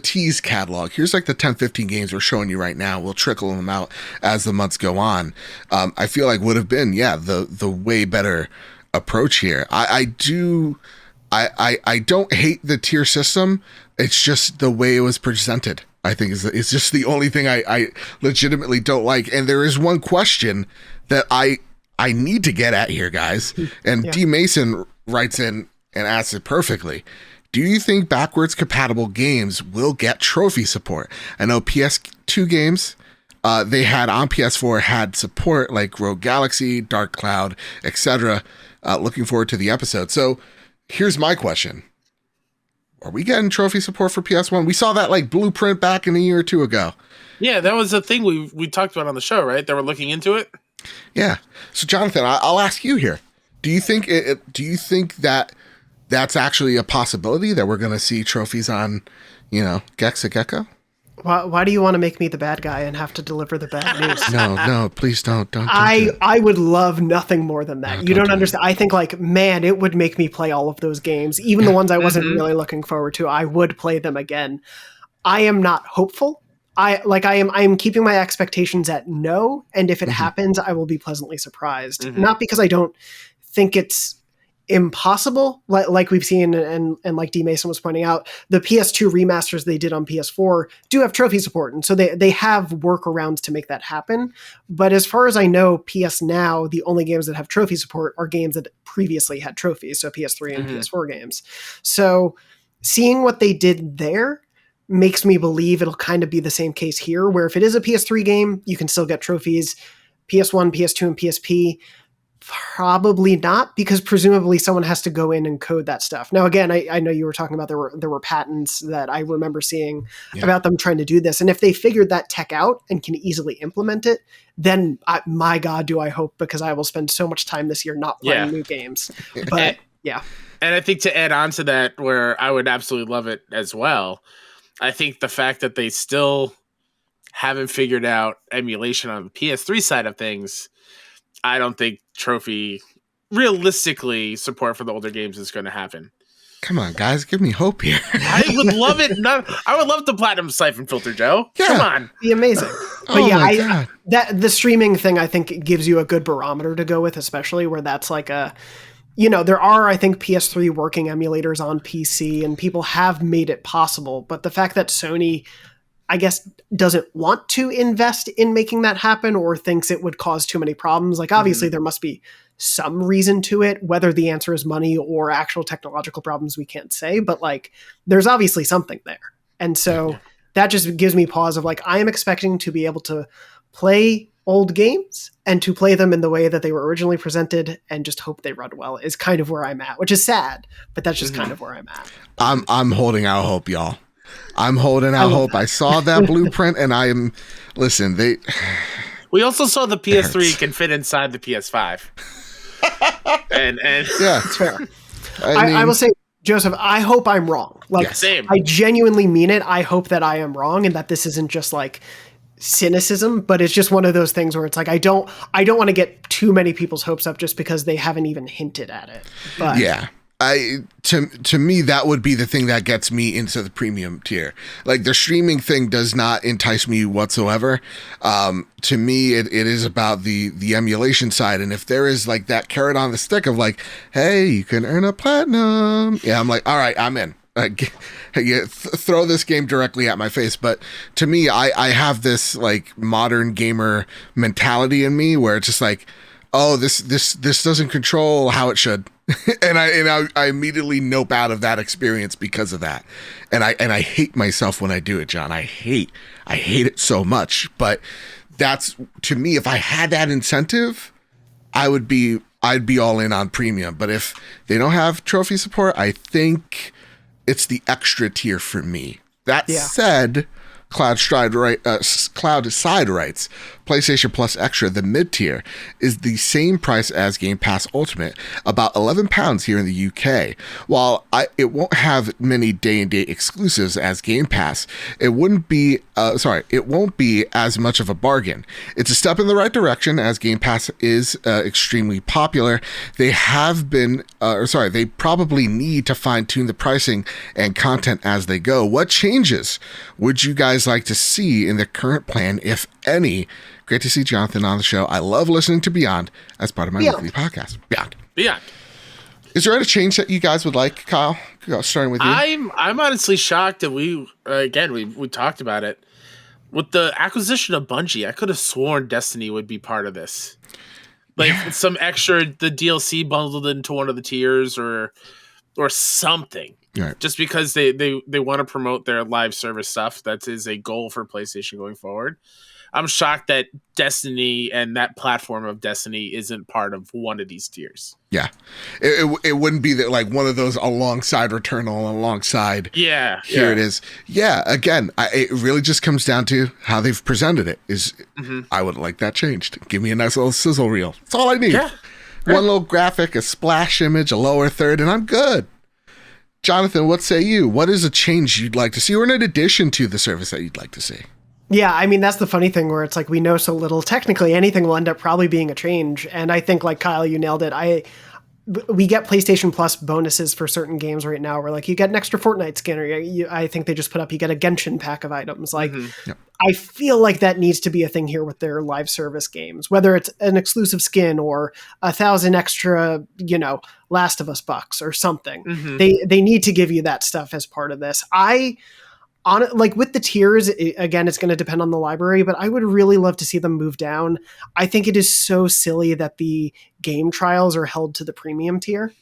S1: tease catalog. Here's like the 10, 15 games we're showing you right now. We'll trickle them out as the months go on. I feel like would have been, the way better approach here. I don't hate the tier system. It's just the way it was presented, I think it's just the only thing I legitimately don't like. And there is one question that I need to get at here, guys. And D. Mason writes in and asks it perfectly. Do you think backwards compatible games will get trophy support? I know PS2 games they had on PS4 had support like Rogue Galaxy, Dark Cloud, etc. Looking forward to the episode. So here's my question. Are we getting trophy support for PS1? We saw that like blueprint back in a year or two ago. Yeah,
S2: that was a thing we talked about on the show, right? They were looking into it.
S1: Yeah. So Jonathan, I'll ask you here. Do you think that that's actually a possibility that we're going to see trophies on, Gexa Gecko?
S3: Why do you want to make me the bad guy and have to deliver the bad news?
S1: No, please don't.
S3: I would love nothing more than that. You don't understand. I think man, it would make me play all of those games, even the ones I wasn't really looking forward to. I would play them again. I am not hopeful. I am keeping my expectations at no, and if it happens, I will be pleasantly surprised. Not because I don't think it's impossible, like we've seen, and like D. Mason was pointing out, the PS2 remasters they did on PS4 do have trophy support, and so they have workarounds to make that happen. But as far as I know, PS Now, the only games that have trophy support are games that previously had trophies, so PS3 and PS4 games. So seeing what they did there makes me believe it'll kind of be the same case here, where if it is a PS3 game, you can still get trophies. PS1, PS2, and PSP, probably not, because presumably someone has to go in and code that stuff. Now, again, I know you were talking about there were patents that I remember seeing about them trying to do this. And if they figured that tech out and can easily implement it, then my God, do I hope, because I will spend so much time this year not playing new games. But
S2: And I think to add on to that, where I would absolutely love it as well, I think the fact that they still haven't figured out emulation on the PS3 side of things, I don't think realistically support for the older games is going to happen.
S1: Come on, guys, give me hope here.
S2: I would love it. I would love the Platinum Siphon Filter, Joe. Yeah. Come on.
S3: Be amazing. But that the streaming thing, I think, gives you a good barometer to go with, especially where that's like there are, I think, PS3 working emulators on PC, and people have made it possible. But the fact that Sony, I guess, doesn't want to invest in making that happen, or thinks it would cause too many problems. Like, obviously, there must be some reason to it. Whether the answer is money or actual technological problems, we can't say. But, there's obviously something there. And so that just gives me pause of, I am expecting to be able to play old games and to play them in the way that they were originally presented, and just hope they run well is kind of where I'm at, which is sad, but that's just kind of where I'm at.
S1: I'm holding out hope, y'all. I'm holding out hope. I saw that blueprint, and
S2: we also saw the PS3 can fit inside the PS5. and
S1: Yeah,
S3: It's fair.
S1: I mean,
S3: I will say, Joseph, I hope I'm wrong. Like,
S2: same.
S3: I genuinely mean it. I hope that I am wrong and that this isn't just like cynicism, but it's just one of those things where it's like I don't want to get too many people's hopes up just because they haven't even hinted at it. But
S1: yeah. To me, that would be the thing that gets me into the premium tier. Like, the streaming thing does not entice me whatsoever. To me, it is about the emulation side. And if there is like that carrot on the stick of like, hey, you can earn a platinum. Yeah, I'm like, all right, I'm in. Like, throw this game directly at my face. But to me, I have this like modern gamer mentality in me where it's just like, oh, this doesn't control how it should. and I immediately nope out of that experience because of that. And I hate myself when I do it, John. I hate it so much. But that's, to me, if I had that incentive, I'd be all in on premium. But if they don't have trophy support, I think it's the extra tier for me. That said, Cloud Side writes, PlayStation Plus Extra, the mid-tier, is the same price as Game Pass Ultimate, about £11 here in the UK. While it won't have many day-and-date exclusives as Game Pass, it won't be as much of a bargain. It's a step in the right direction as Game Pass is extremely popular. They probably need to fine-tune the pricing and content as they go. What changes would you guys like to see in the current plan, if any? Great to see Jonathan on the show. I love listening to Beyond as part of my weekly podcast. Beyond. Is there any change that you guys would like, Kyle? Starting with you.
S2: I'm honestly shocked that we talked about it. With the acquisition of Bungie, I could have sworn Destiny would be part of this. Like some extra, the DLC bundled into one of the tiers or something.
S1: Right.
S2: Just because they want to promote their live service stuff. That is a goal for PlayStation going forward. I'm shocked that Destiny and that platform of Destiny isn't part of one of these tiers.
S1: Yeah. It wouldn't be that like one of those alongside Returnal, alongside.
S2: Yeah.
S1: Here it is. Yeah. Again, it really just comes down to how they've presented it. I would like that changed. Give me a nice little sizzle reel. That's all I need.
S2: Yeah.
S1: One little graphic, a splash image, a lower third, and I'm good. Jonathan, what say you? What is a change you'd like to see, or an addition to the service that you'd like to see?
S3: Yeah, I mean, that's the funny thing where it's like we know so little. Technically, anything will end up probably being a change. And I think, like Kyle, you nailed it. We get PlayStation Plus bonuses for certain games right now where, like, you get an extra Fortnite skin, or I think they just put up, you get a Genshin pack of items. Like, I feel like that needs to be a thing here with their live service games, whether it's an exclusive skin or 1,000 extra, Last of Us bucks or something. They need to give you that stuff as part of this. With the tiers, again, it's going to depend on the library, but I would really love to see them move down. I think it is so silly that the game trials are held to the premium tier.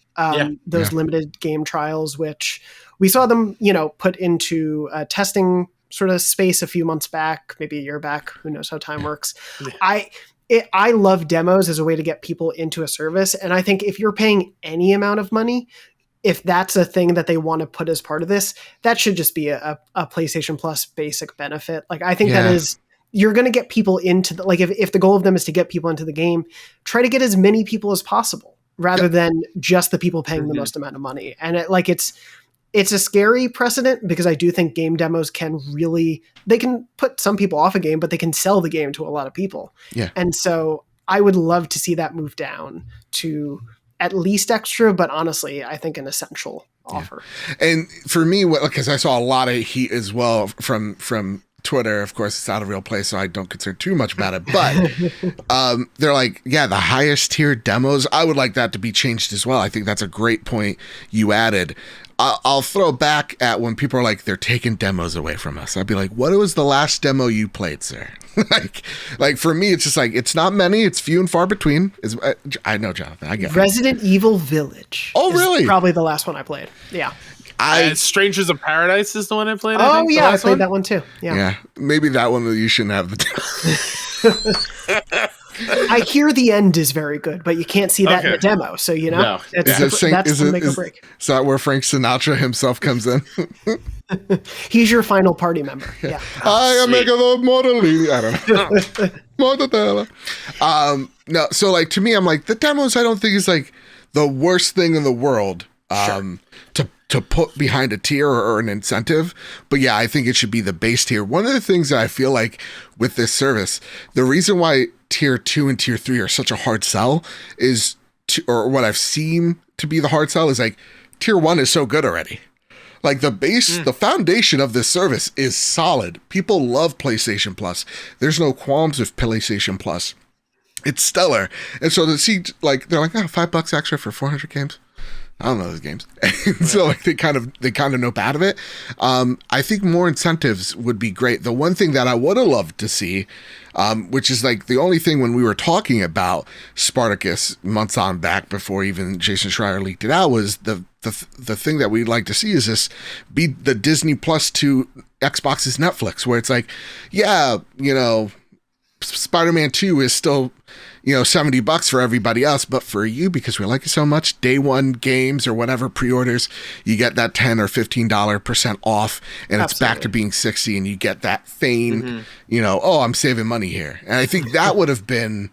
S3: Those limited game trials, which we saw them, put into testing sort of space a few months back, maybe a year back. Who knows how time works. I love demos as a way to get people into a service. And I think if you're paying any amount of money, if that's a thing that they want to put as part of this, that should just be a PlayStation Plus basic benefit. Like, I think that is, you're going to get people into if the goal of them is to get people into the game, try to get as many people as possible rather than just the people paying the most amount of money. And it's a scary precedent because I do think game demos they can put some people off a game, but they can sell the game to a lot of people.
S1: Yeah.
S3: And so I would love to see that move down to at least extra, but honestly, I think an essential offer. And
S1: for me, because I saw a lot of heat as well from Twitter. Of course, it's not a real place, so I don't concern too much about it. But they're like, the highest tier demos, I would like that to be changed as well. I think that's a great point you added. I'll throw back at when people are like, they're taking demos away from us. I'd be like, what was the last demo you played, sir? like for me, it's just like, it's not many. It's few and far between. I know, Jonathan. I get it.
S3: Resident Evil Village.
S1: Oh, really?
S3: Probably the last one I played. Yeah.
S2: Strangers of Paradise is the one I played.
S3: I played that one too. Yeah.
S1: Maybe that one you shouldn't have the
S3: I hear the end is very good, but you can't see that in the demo. So,
S2: No.
S3: that's the make or break.
S1: Is that where Frank Sinatra himself comes in?
S3: He's your final party member. Yeah.
S1: I am making the Mortellini. I don't know. Mortadella. No, so like to me, I'm like, the demos I don't think is like the worst thing in the world to put behind a tier or an incentive. But yeah, I think it should be the base tier. One of the things that I feel like with this service, the reason why tier 2 and tier 3 are such a hard sell is, or what I've seen to be the hard sell is like tier 1 is so good already. Like the base, the foundation of this service is solid. People love PlayStation Plus. There's no qualms with PlayStation Plus. It's stellar. And so to see, like, they're like, $5 extra for 400 games. I don't know those games. And so like they kind of know bad of it. I think more incentives would be great. The one thing that I would have loved to see, which is like the only thing when we were talking about Spartacus months on back before even Jason Schreier leaked it out, was the thing that we'd like to see is this be the Disney Plus to Xbox's Netflix, where it's like, yeah, Spider-Man 2 is still, $70 for everybody else, but for you, because we like it so much, day one games or whatever pre-orders, you get that $10 or $15% off, and it's back to being 60, and you get that feigned, I'm saving money here. And I think that would have been,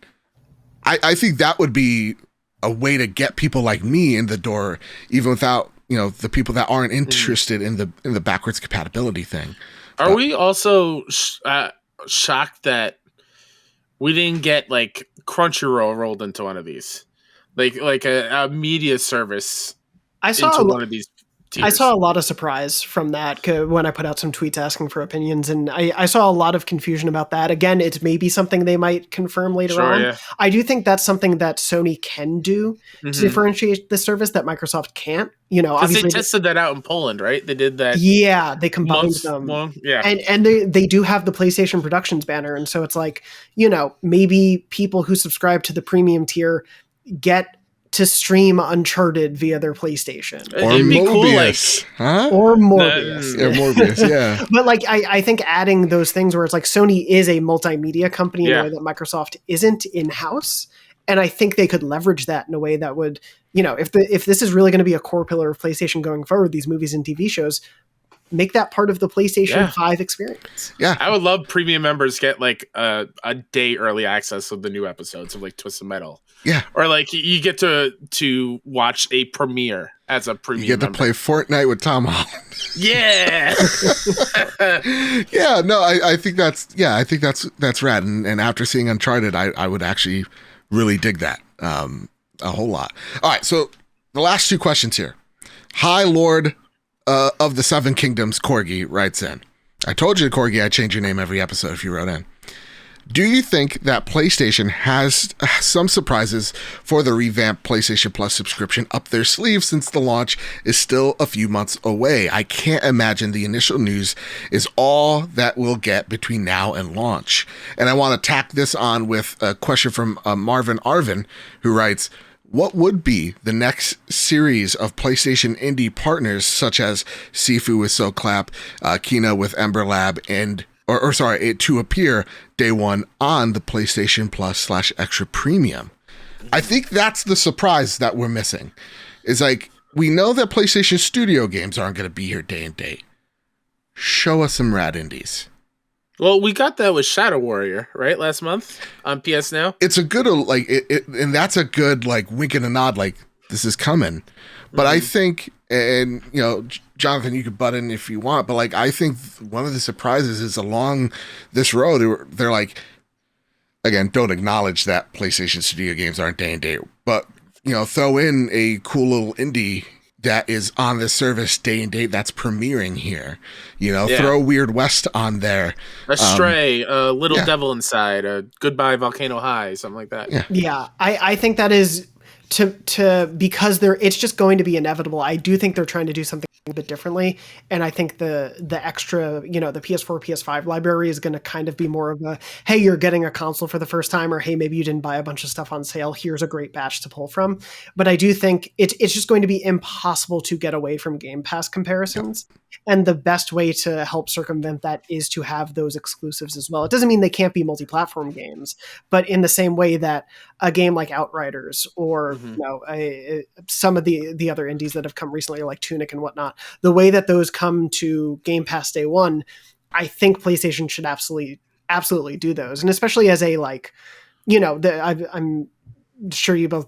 S1: I think that would be a way to get people like me in the door, even without, the people that aren't interested in the backwards compatibility thing.
S2: Are we also shocked that we didn't get like Crunchyroll rolled into one of these, like a media service? I saw one of these tiers.
S3: I saw a lot of surprise from that when I put out some tweets asking for opinions, and I saw a lot of confusion about that. Again, it's maybe something they might confirm later on. Yeah. I do think that's something that Sony can do to differentiate the service that Microsoft can't. Obviously
S2: they tested that out in Poland, right? They did that.
S3: Yeah, they combined them.
S2: Yeah,
S3: and they do have the PlayStation Productions banner, and so it's like, maybe people who subscribe to the premium tier get to stream Uncharted via their PlayStation.
S1: Or Mobius.
S3: Or Morbius.
S1: Yeah, Morbius, yeah.
S3: But like, I think adding those things where it's like Sony is a multimedia company in a way that Microsoft isn't in-house. And I think they could leverage that in a way that would, if this is really going to be a core pillar of PlayStation going forward, these movies and TV shows, make that part of the PlayStation 5 experience.
S1: Yeah.
S2: I would love premium members get like a day early access of the new episodes of like Twisted Metal.
S1: Yeah.
S2: Or like you get to watch a premiere as a premium member.
S1: You get to play Fortnite with Tom Holland.
S2: Yeah.
S1: Yeah, no, I think that's rad. And after seeing Uncharted, I would actually really dig that a whole lot. All right, so the last two questions here. Hi, Lord of the Seven Kingdoms, Corgi writes in. I told you, Corgi, I'd change your name every episode if you wrote in. Do you think that PlayStation has some surprises for the revamped PlayStation Plus subscription up their sleeve, since the launch is still a few months away? I can't imagine the initial news is all that we'll get between now and launch. And I want to tack this on with a question from Marvin Arvin, who writes, what would be the next series of PlayStation indie partners, such as Sifu with SoClap, Kino with Ember Lab, and to appear day one on the PlayStation Plus / Extra Premium? I think that's the surprise that we're missing. It's like, we know that PlayStation Studio games aren't going to be here day and date. Show us some rad indies.
S2: Well, we got that with Shadow Warrior, right, last month on PS Now.
S1: It's a good, like, and that's a good, like, wink and a nod, like, this is coming. But I think, and, Jonathan, you could butt in if you want, but, like, I think one of the surprises is along this road, they're like, again, don't acknowledge that PlayStation Studio games aren't day and date, but, throw in a cool little indie that is on this service day and date that's premiering here. Throw Weird West on there.
S2: Astray, Little Devil Inside, Goodbye Volcano High, something like that.
S3: Yeah, I think that is because it's just going to be inevitable. I do think they're trying to do something a bit differently, and I think the extra, the PS4, PS5 library is going to kind of be more of a, hey, you're getting a console for the first time, or hey, maybe you didn't buy a bunch of stuff on sale, here's a great batch to pull from. But I do think it's just going to be impossible to get away from Game Pass comparisons. And the best way to help circumvent that is to have those exclusives as well. It doesn't mean they can't be multi-platform games, but in the same way that a game like Outriders or some of the other indies that have come recently, like Tunic and whatnot, the way that those come to Game Pass day one, I think PlayStation should absolutely do those. And especially as a I'm sure you both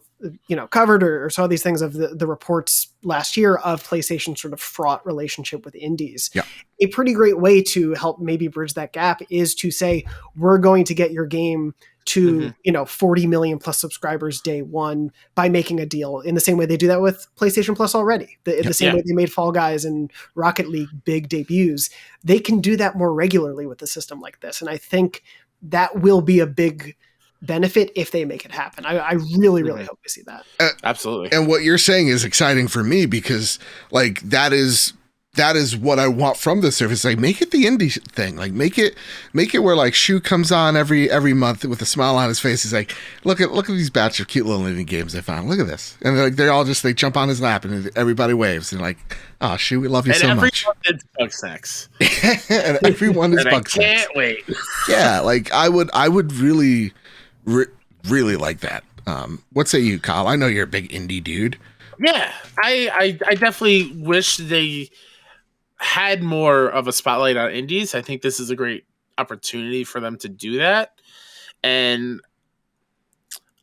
S3: covered or saw these things of the reports last year of PlayStation's sort of fraught relationship with indies.
S1: Yeah.
S3: A pretty great way to help maybe bridge that gap is to say, we're going to get your game to 40 million plus subscribers day one by making a deal, in the same way they do that with PlayStation Plus already. The same way they made Fall Guys and Rocket League big debuts. They can do that more regularly with a system like this. And I think that will be a big benefit if they make it happen. I really hope we see that.
S2: Absolutely.
S1: And what you're saying is exciting for me, because like that is what I want from the service. Like, make it the indie thing. Like, make it where like Shu comes on every month with a smile on his face. He's like, look at these batch of cute little indie games I found. Look at this. And they're all just, they jump on his lap and everybody waves and like, oh, Shu, we love you so much.
S2: And everyone is bug sex.
S1: And everyone is bug sex.
S2: I can't wait.
S1: Yeah, like I would really like that. What say you, Kyle? I know you're a big indie dude.
S2: Yeah, I definitely wish they had more of a spotlight on indies. I think this is a great opportunity for them to do that, and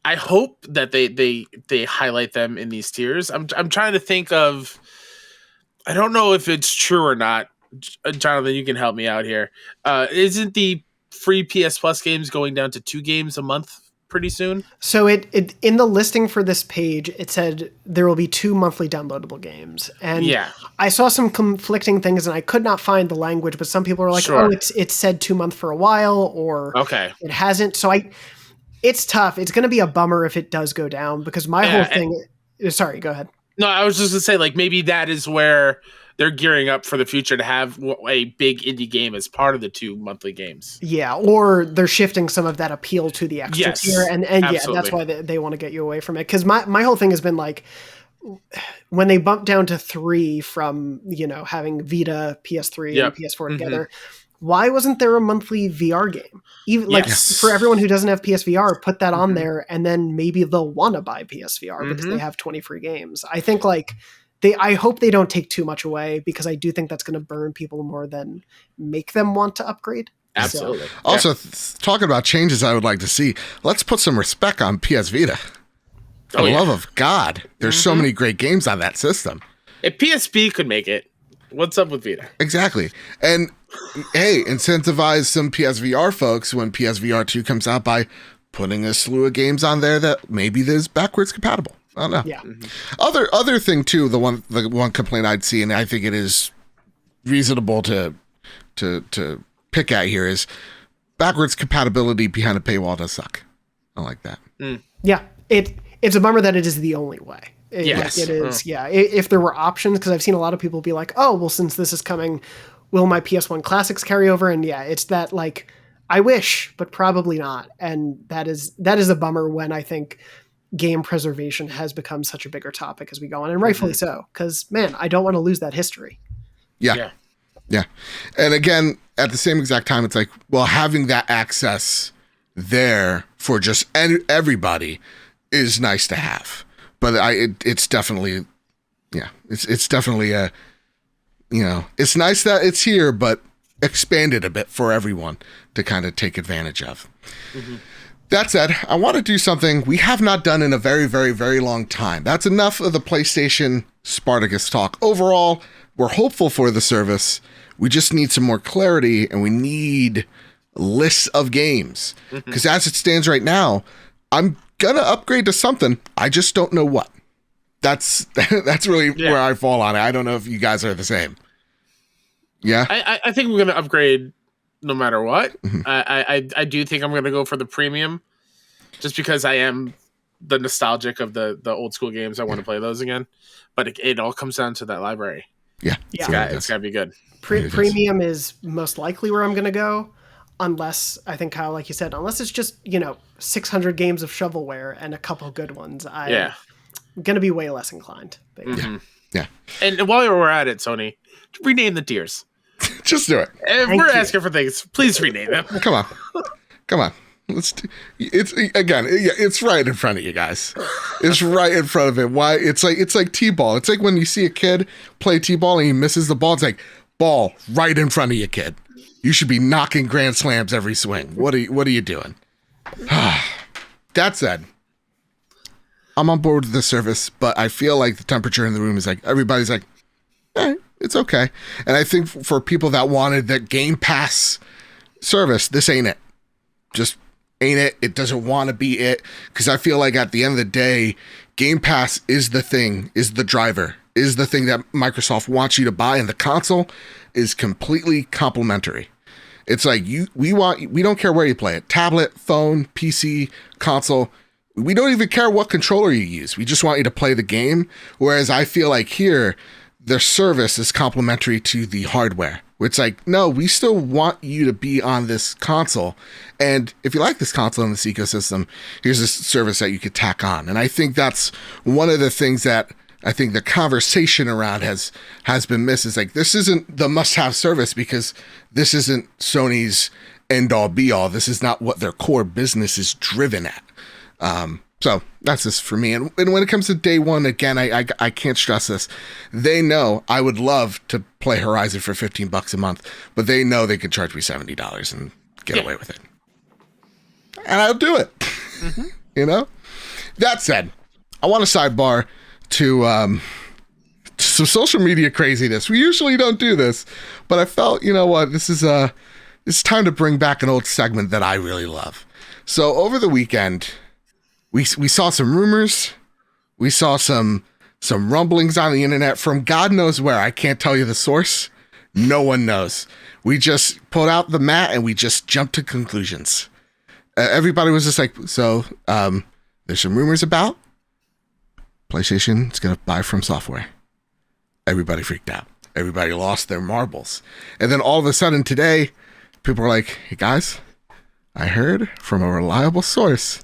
S2: I hope that they highlight them in these tiers. I'm trying to think of. I don't know if it's true or not. Jonathan, you can help me out here. Isn't the free PS Plus games going down to 2 games a month pretty soon?
S3: So it in the listing for this page, it said there will be 2 monthly downloadable games. And I saw some conflicting things and I could not find the language, but some people are like, oh, it's said 2 months for a while, or it hasn't. So it's tough. It's going to be a bummer if it does go down, because my whole thing, sorry, go ahead.
S2: No, I was just going to say, like, maybe that is where they're gearing up for the future to have a big indie game as part of the 2 monthly games.
S3: Yeah, or they're shifting some of that appeal to the extra tier. And that's why they want to get you away from it. Because my whole thing has been like, when they bumped down to 3 from, having Vita, PS3, and PS4 together, why wasn't there a monthly VR game? Even for everyone who doesn't have PSVR, put that on there, and then maybe they'll want to buy PSVR because they have 20 free games. I think I hope they don't take too much away, because I do think that's going to burn people more than make them want to upgrade.
S2: Absolutely.
S3: So.
S1: Also, talking about changes I would like to see, let's put some respect on PS Vita. For the love of God, there's so many great games on that system.
S2: If PSP could make it, what's up with Vita?
S1: Exactly. And hey, incentivize some PSVR folks when PSVR 2 comes out by putting a slew of games on there that maybe there's backwards compatible. I don't know.
S3: Yeah.
S1: Other thing too, the one complaint I'd see, and I think it is reasonable to pick at here, is backwards compatibility behind a paywall does suck. I like that.
S3: Yeah. It's a bummer that it is the only way.
S2: Yes.
S3: It is. Yeah. If there were options, because I've seen a lot of people be like, oh, well, since this is coming, will my PS1 classics carry over? And it's that, like, I wish, but probably not. And that is a bummer when I think game preservation has become such a bigger topic as we go on, and rightfully so, because, man, I don't want to lose that history.
S1: Yeah. And again, at the same exact time, it's like, well, having that access there for just everybody is nice to have. But it's definitely, it's definitely a, it's nice that it's here, but expanded a bit for everyone to kind of take advantage of. That said, I want to do something we have not done in a very, very, very long time. That's enough of the PlayStation Spartacus talk. Overall, we're hopeful for the service. We just need some more clarity, and we need lists of games. Because as it stands right now, I'm going to upgrade to something. I just don't know what. That's really where I fall on it. I don't know if you guys are the same. Yeah?
S2: I think we're going to upgrade no matter what. I do think I'm going to go for the premium, just because I am the nostalgic of the old school games. I want to play those again, but it all comes down to that library.
S1: Yeah,
S2: It's got to be good.
S3: Premium is most likely where I'm going to go, unless, I think, Kyle, like you said, unless it's just, 600 games of shovelware and a couple good ones. I'm going to be way less inclined. But
S1: yeah.
S2: And while we're at it, Sony, rename the tiers.
S1: Just do it.
S2: If we're asking for things, please rename them.
S1: Come on. It's right in front of you guys. It's right in front of it. Why? It's like T-ball. It's like when you see a kid play T-ball and he misses the ball. It's like, ball right in front of you, kid. You should be knocking grand slams every swing. What are you doing? That said, I'm on board with the service, but I feel like the temperature in the room is like everybody's like, it's okay. And I think for people that wanted the Game Pass service, this ain't it. Just ain't it. It doesn't want to be it, because I feel like at the end of the day, Game Pass is the thing, is the driver, is the thing that Microsoft wants you to buy, and the console is completely complementary. It's like we don't care where you play it, tablet, phone, PC, console. We don't even care what controller you use. We just want you to play the game. Whereas I feel like here, their service is complementary to the hardware. It's like, no, we still want you to be on this console. And if you like this console and this ecosystem, here's a service that you could tack on. And I think that's one of the things that I think the conversation around has been missed. Is like, this isn't the must-have service because this isn't Sony's end-all be-all. This is not what their core business is driven at. So that's this for me. And when it comes to day one, again, I can't stress this. They know I would love to play Horizon for $15 a month, but they know they could charge me $70 and get away with it. And I'll do it. Mm-hmm. That said, I want to sidebar to some social media craziness. We usually don't do this, but I felt, it's time to bring back an old segment that I really love. So over the weekend, we saw some rumors. We saw some rumblings on the internet from God knows where. I can't tell you the source. No one knows. We just pulled out the mat and we just jumped to conclusions. Everybody was just like, so there's some rumors about PlayStation is going to buy From Software. Everybody freaked out. Everybody lost their marbles. And then all of a sudden today, people were like, hey guys, I heard from a reliable source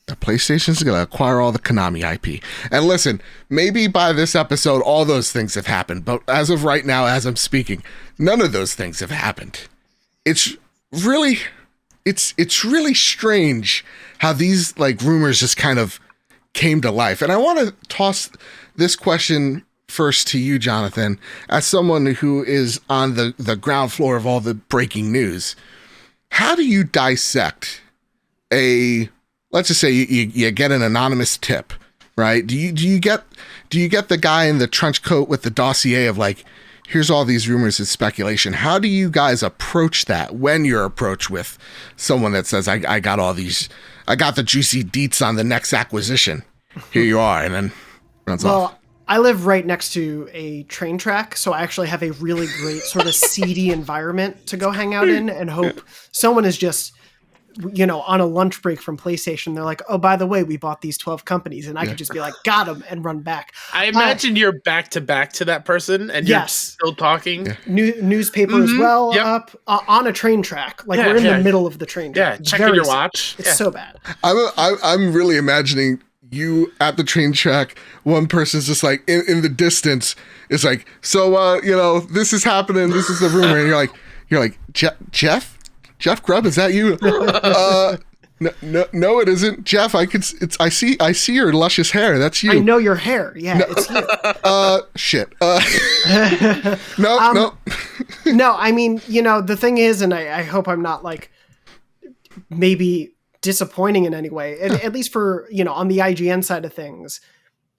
S1: that PlayStation is going to acquire all the Konami IP. And listen, maybe by this episode, all those things have happened. But as of right now, as I'm speaking, none of those things have happened. It's really strange how these rumors just kind of came to life. And I want to toss this question first to you, Jonathan, as someone who is on the ground floor of all the breaking news. How do you dissect let's just say you get an anonymous tip, right? Do you get the guy in the trench coat with the dossier of here's all these rumors and speculation? How do you guys approach that when you're approached with someone that says, I got the juicy deets on the next acquisition. Here you are, and then runs off.
S3: I live right next to a train track, so I actually have a really great sort of seedy environment to go hang out in and hope someone is just, on a lunch break from PlayStation. They're like, oh, by the way, we bought these 12 companies, and I could just be like, got them, and run back.
S2: I imagine you're back to back to that person, and you're still talking.
S3: Yeah. Newspaper as well, up on a train track. We're in the middle of the train track.
S2: Yeah, checking your watch.
S3: It's so bad.
S1: I'm really imagining you at the train track. One person's just in the distance. It's like, so this is happening. This is the rumor, and you're like Jeff Grubb, is that you? No, it isn't, Jeff. I see your luscious hair. That's you.
S3: I know your hair. Yeah, it's you.
S1: Shit. No.
S3: No, I mean, the thing is, and I hope I'm not maybe disappointing in any way, at least for, on the IGN side of things,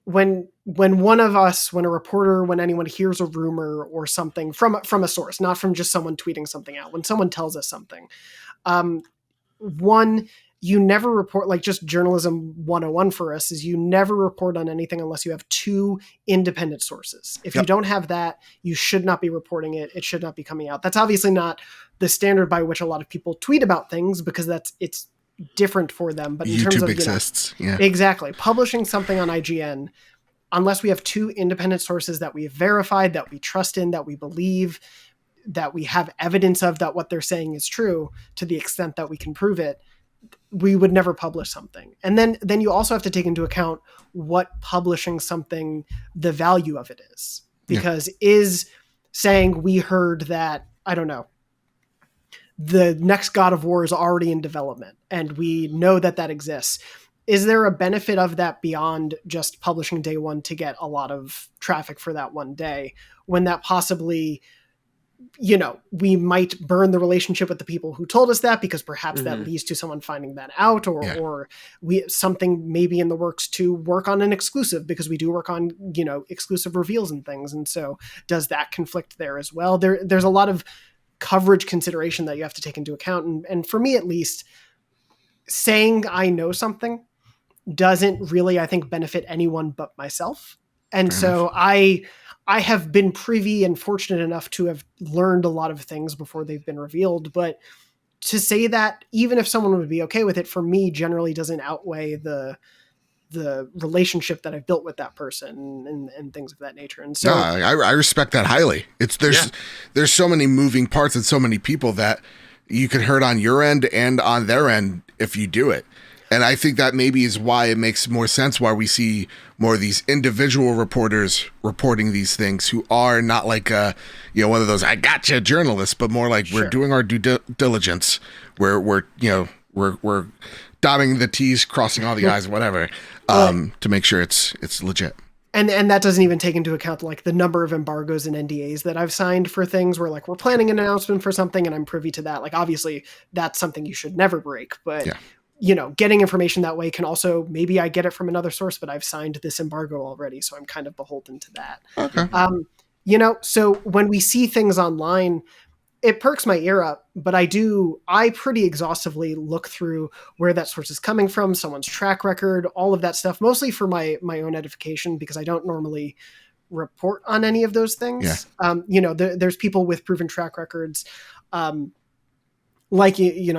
S3: when one of us, when a reporter, when anyone hears a rumor or something from a source, not from just someone tweeting something out, when someone tells us something, one, you never report, just journalism 101 for us is you never report on anything unless you have two independent sources. If you don't have that, you should not be reporting it. It should not be coming out. That's obviously not the standard by which a lot of people tweet about things, because it's different for them. But in terms
S1: YouTube
S3: of,
S1: exists. Yeah.
S3: Exactly. Publishing something on IGN, unless we have two independent sources that we have verified, that we trust in, that we believe, that we have evidence of, that what they're saying is true to the extent that we can prove it, we would never publish something. And then you also have to take into account what publishing something, the value of it is. Because is saying we heard that, I don't know, the next God of War is already in development and we know that that exists. Is there a benefit of that beyond just publishing day one to get a lot of traffic for that one day, when that possibly, we might burn the relationship with the people who told us that, because perhaps that leads to someone finding that out, or something maybe in the works to work on an exclusive, because we do work on, exclusive reveals and things. And so does that conflict there as well? There's a lot of coverage consideration that you have to take into account. And for me, at least, saying I know something doesn't really, I think, benefit anyone but myself. And so I have been privy and fortunate enough to have learned a lot of things before they've been revealed. But to say that, even if someone would be okay with it, for me, generally doesn't outweigh the relationship that I've built with that person and things of that nature. And so
S1: I respect that highly. There's so many moving parts and so many people that you could hurt on your end and on their end if you do it. And I think that maybe is why it makes more sense why we see more of these individual reporters reporting these things, who are not like one of those I gotcha journalists, but more like we're doing our due diligence. We're dotting the T's, crossing all the I's, whatever, to make sure it's legit.
S3: And that doesn't even take into account like the number of embargoes and NDAs that I've signed for things where like we're planning an announcement for something and I'm privy to that. Like obviously that's something you should never break, but getting information that way can also, maybe I get it from another source, but I've signed this embargo already, so I'm kind of beholden to that. Okay. So when we see things online, it perks my ear up, but I pretty exhaustively look through where that source is coming from, someone's track record, all of that stuff, mostly for my own edification, because I don't normally report on any of those things. There's people with proven track records. Like you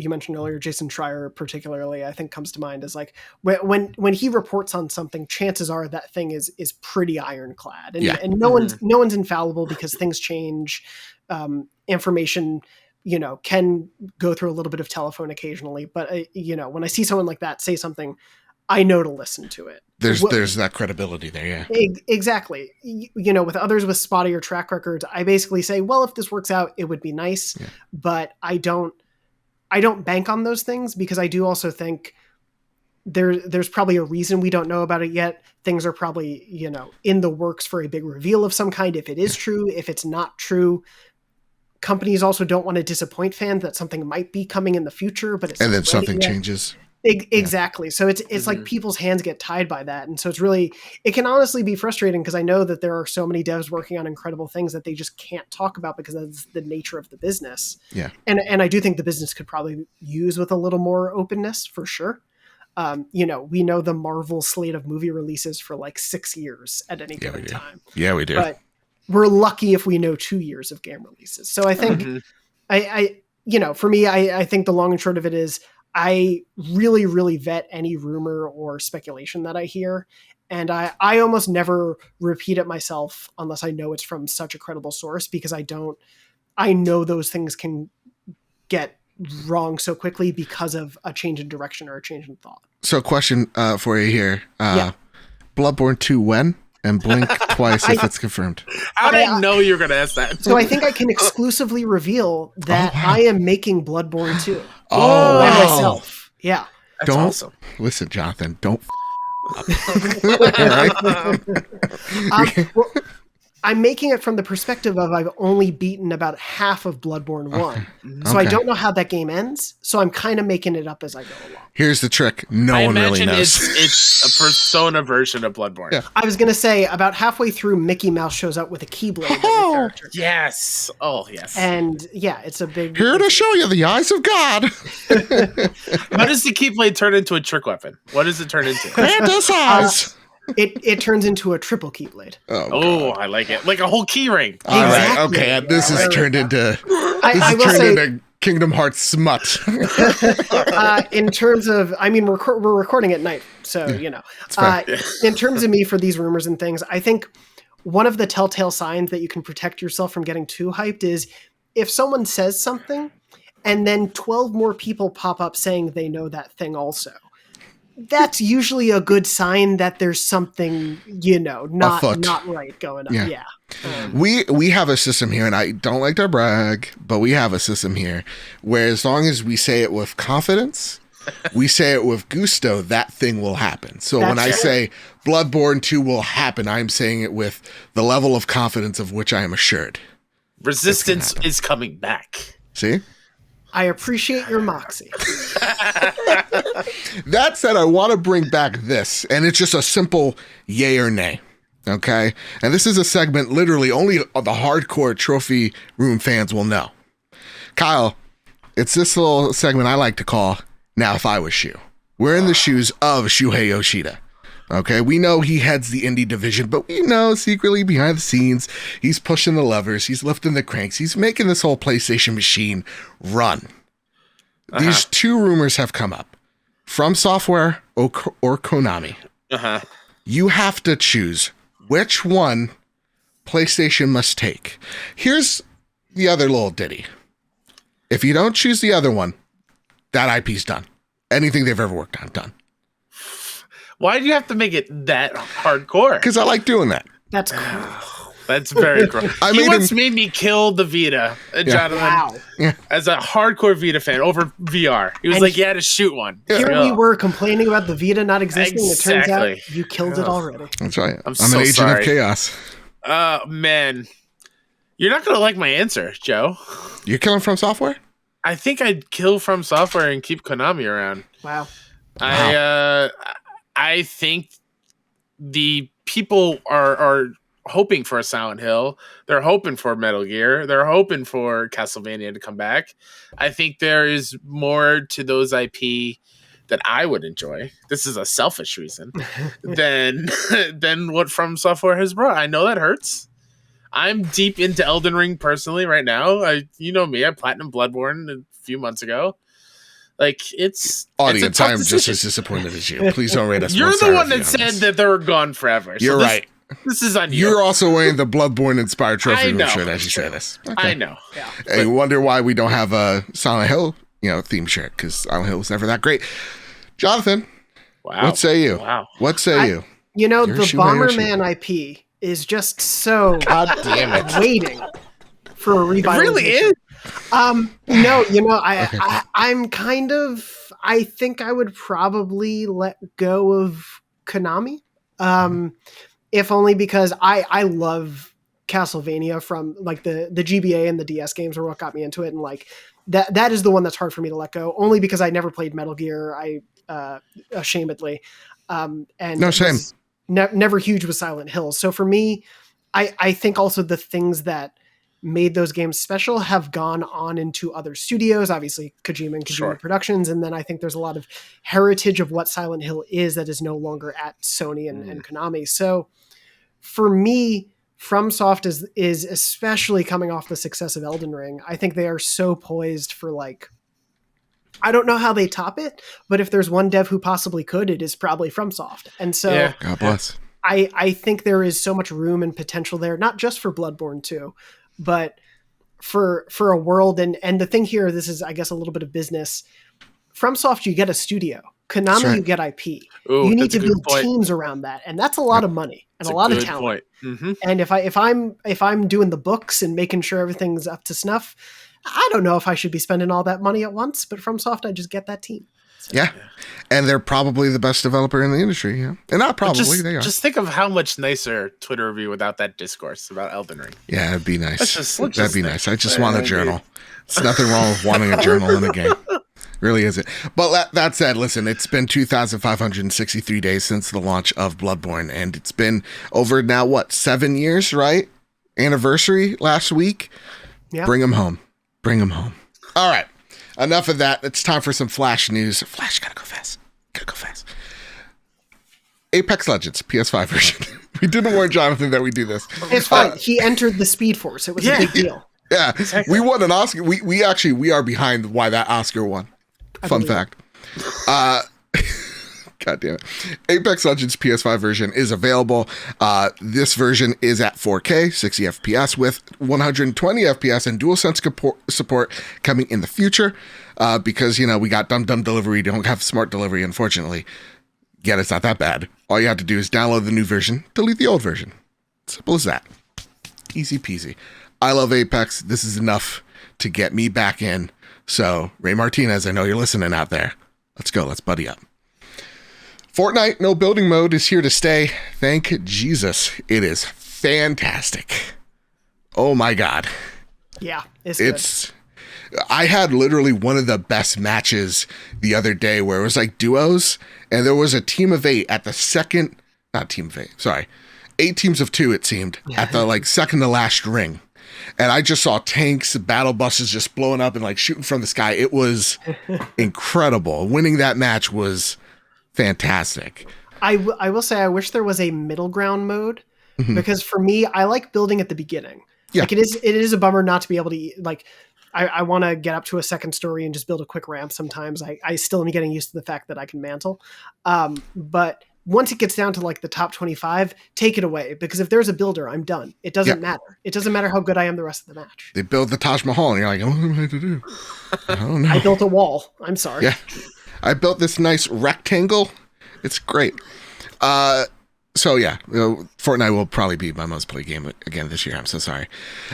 S3: mentioned earlier, Jason Schreier particularly, I think comes to mind as like when he reports on something, chances are that thing is pretty ironclad, and no one's infallible, because things change. Information, can go through a little bit of telephone occasionally, but when I see someone like that say something, I know to listen to it.
S1: There's that credibility there. Yeah,
S3: exactly. With others with spottier track records, I basically say, well, if this works out, it would be nice, but I don't bank on those things, because I do also think there's probably a reason we don't know about it yet. Things are probably, in the works for a big reveal of some kind. If it is true, if it's not true, companies also don't want to disappoint fans that something might be coming in the future, but
S1: and then something changes.
S3: Exactly. So it's like people's hands get tied by that. And so it can honestly be frustrating, because I know that there are so many devs working on incredible things that they just can't talk about because that's the nature of the business.
S1: Yeah.
S3: And I do think the business could probably use with a little more openness, for sure. We know the Marvel slate of movie releases for like 6 years at any given time.
S1: Yeah, we do.
S3: But we're lucky if we know 2 years of game releases. So I think for me, I think the long and short of it is I really, really vet any rumor or speculation that I hear. And I almost never repeat it myself unless I know it's from such a credible source, because I know those things can get wrong so quickly because of a change in direction or a change in thought.
S1: So question for you here. Bloodborne 2 when? And blink twice if it's confirmed.
S2: How did I know you were going to ask that?
S3: So I think I can exclusively reveal that I am making Bloodborne 2.
S1: By
S3: myself. Yeah.
S2: That's awesome.
S1: Listen, Jonathan, don't
S3: I'm making it from the perspective of I've only beaten about half of Bloodborne 1. So I don't know how that game ends. So I'm kind of making it up as I go along.
S1: Here's the trick. No one really knows.
S2: It's a Persona version of Bloodborne.
S1: Yeah.
S3: I was going to say about halfway through, Mickey Mouse shows up with a Keyblade. Character.
S2: Yes. Oh, yes.
S3: And it's a big...
S1: Here to show you the eyes of God.
S2: How does the Keyblade turn into a trick weapon? What does it turn into?
S1: Panda's eyes.
S3: It turns into a triple Keyblade.
S2: Oh, I like it. Like a whole key ring.
S1: All right. Okay. This has turned into... Kingdom Hearts smut.
S3: In terms of, I mean, we're recording at night, so, you know. In terms of me for these rumors and things, I think one of the telltale signs that you can protect yourself from getting too hyped is if someone says something and then 12 more people pop up saying they know that thing also. That's usually a good sign that there's something, you know, not right going on. Yeah.
S1: We have a system here, and I don't like to brag, but we have a system here where as long as we say it with confidence, we say it with gusto, that thing will happen. So when I say Bloodborne 2 will happen, I'm saying it with the level of confidence of which I am assured.
S2: Resistance is coming back.
S1: See?
S3: I appreciate your moxie.
S1: That said, I want to bring back this, and it's just a simple yay or nay. Okay? And this is a segment literally only the hardcore trophy room fans will know. Kyle, it's this little segment I like to call Now If I Was You. We're in the shoes of Shuhei Yoshida. Okay, we know he heads the indie division, but we know secretly behind the scenes, he's pushing the levers, he's lifting the cranks, he's making this whole PlayStation machine run. These two rumors have come up. From Software or Konami. You have to choose which one PlayStation must take. Here's the other little ditty. If you don't choose the other one, that IP's done. Anything they've ever worked on, done.
S2: Why do you have to make it that hardcore?
S1: Because I like doing that.
S3: That's cool.
S2: That's very cool. He once made me kill the Vita, Johnathon, as a hardcore Vita fan over VR. He was like, you had to shoot one.
S3: Here we were complaining about the Vita not existing. Exactly. It turns out you killed it already.
S1: That's right. I'm
S2: so
S1: an agent
S2: sorry.
S1: of chaos.
S2: Man. You're not going to like my answer, Joe.
S1: You're killing From Software?
S2: I think I'd kill From Software and keep Konami around.
S3: Wow.
S2: I think the people are hoping for a Silent Hill. They're hoping for Metal Gear. They're hoping for Castlevania to come back. I think there is more to those IP that I would enjoy. This is a selfish reason than what From Software has brought. I know that hurts. I'm deep into Elden Ring personally right now. You know me. I platinum Bloodborne a few months ago. Like, it's
S1: audience. I am just as disappointed as you. Please don't rate us.
S2: You're the one that said that they were gone forever.
S1: You're right.
S2: This is on you.
S1: You're also wearing the Bloodborne inspired trophy room shirt as you say this.
S2: Okay. I know. Yeah.
S1: And you wonder why we don't have a Silent Hill, theme shirt, because Silent Hill was never that great. Jonathan, what say you?
S2: Wow.
S1: What say you?
S3: You know, the Bomberman IP is just so
S1: God damn it.
S3: waiting for a revitalization.
S2: It really is.
S3: No, I'm kind of, I think I would probably let go of Konami. If only because I love Castlevania from like the GBA and the DS games are what got me into it. And like that is the one that's hard for me to let go, only because I never played Metal Gear. Ashamedly. And
S1: no shame.
S3: Never huge with Silent Hill. So for me, I think also the things that made those games special have gone on into other studios, obviously Kojima and Kojima Productions. And then I think there's a lot of heritage of what Silent Hill is that is no longer at Sony and Konami. So for me, FromSoft is especially coming off the success of Elden Ring. I think they are so poised for like, I don't know how they top it, but if there's one dev who possibly could, it is probably FromSoft. And so
S1: God bless.
S3: I think there is so much room and potential there, not just for Bloodborne 2, but for a world. And the thing here, this is, I guess, a little bit of business. FromSoft, you get a studio. Konami, you get IP.
S2: Ooh,
S3: you need to build teams around that. And that's a lot of money and a lot of talent.
S2: Mm-hmm.
S3: And if I'm doing the books and making sure everything's up to snuff, I don't know if I should be spending all that money at once, but FromSoft, I just get that team. So.
S1: Yeah. And they're probably the best developer in the industry. Yeah. And not probably, they are.
S2: Just think of how much nicer Twitter would be without that discourse about Elden Ring.
S1: Yeah, it'd be nice. That'd be nice. I just want a journal. There's nothing wrong with wanting a journal in a game. Really isn't. But that said, listen, it's been 2,563 days since the launch of Bloodborne, and it's been over now, 7 years, right? Anniversary last week.
S3: Yeah.
S1: Bring them home. Bring them home. All right. Enough of that. It's time for some Flash news. Flash, gotta go fast. Apex Legends, PS5 version. We didn't warn Jonathan that we do this.
S3: It's fine. He entered the Speed Force. It was a big deal.
S1: Yeah,
S2: Exactly.
S1: we won an Oscar. We are behind why that Oscar won. Fun fact. God damn it. Apex Legends PS5 version is available. This version is at 4K, 60 FPS with 120 FPS and DualSense support coming in the future. Because, we got dumb delivery, don't have smart delivery, unfortunately. Yet it's not that bad. All you have to do is download the new version, delete the old version. Simple as that. Easy peasy. I love Apex. This is enough to get me back in. So, Ray Martinez, I know you're listening out there. Let's go. Let's buddy up. Fortnite no building mode is here to stay. Thank Jesus. It is fantastic. Oh my God.
S3: Yeah, it's good.
S1: I had literally one of the best matches the other day where it was like duos, and there was a team of 8 at the second, not team of 8, sorry, 8 teams of 2 it seemed, at the second to last ring. And I just saw tanks, battle buses just blowing up and shooting from the sky. It was incredible. Winning that match was fantastic.
S3: I will say I wish there was a middle ground mode, because for me, I like building at the beginning.
S1: Yeah.
S3: It is a bummer not to be able to I want to get up to a second story and just build a quick ramp sometimes. I still am getting used to the fact that I can mantle. But once it gets down to the top 25, take it away, because if there's a builder, I'm done. It doesn't matter. It doesn't matter how good I am the rest of the match.
S1: They build the Taj Mahal and you're like, oh, what am I to do? I don't know.
S3: I built a wall. I'm sorry.
S1: Yeah. I built this nice rectangle. It's great. So yeah, Fortnite will probably be my most played game again this year. I'm so sorry.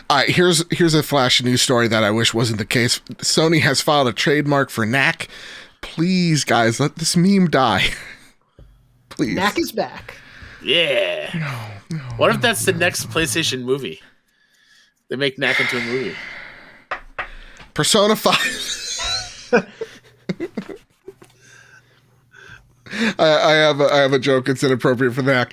S1: All right, here's a flash news story that I wish wasn't the case. Sony has filed a trademark for knack. Please, guys, let this meme die. Please.
S3: Knack is back.
S2: Yeah. No. What if that's the next PlayStation movie? They make Knack into a movie.
S1: Persona 5. I have a joke. It's inappropriate for that.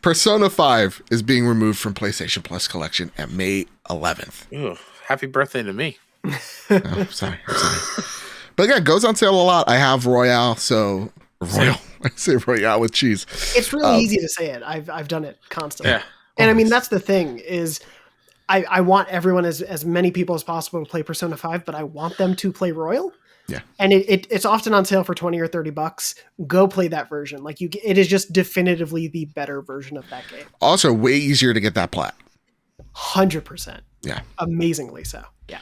S1: Persona 5 is being removed from PlayStation Plus collection at May 11th.
S2: Ooh, happy birthday to me.
S1: I'm sorry. But yeah, it goes on sale a lot. I have Royale, so Royal. I say Royale with cheese.
S3: It's really easy to say it. I've done it constantly.
S2: Yeah.
S3: And I mean, that's the thing is I want everyone, as many people as possible, to play Persona 5, but I want them to play Royal.
S1: Yeah.
S3: And it's often on sale for $20 or $30. Go play that version. It is just definitively the better version of that game.
S1: Also, way easier to get that plat.
S3: 100%.
S1: Yeah.
S3: Amazingly so. Yeah.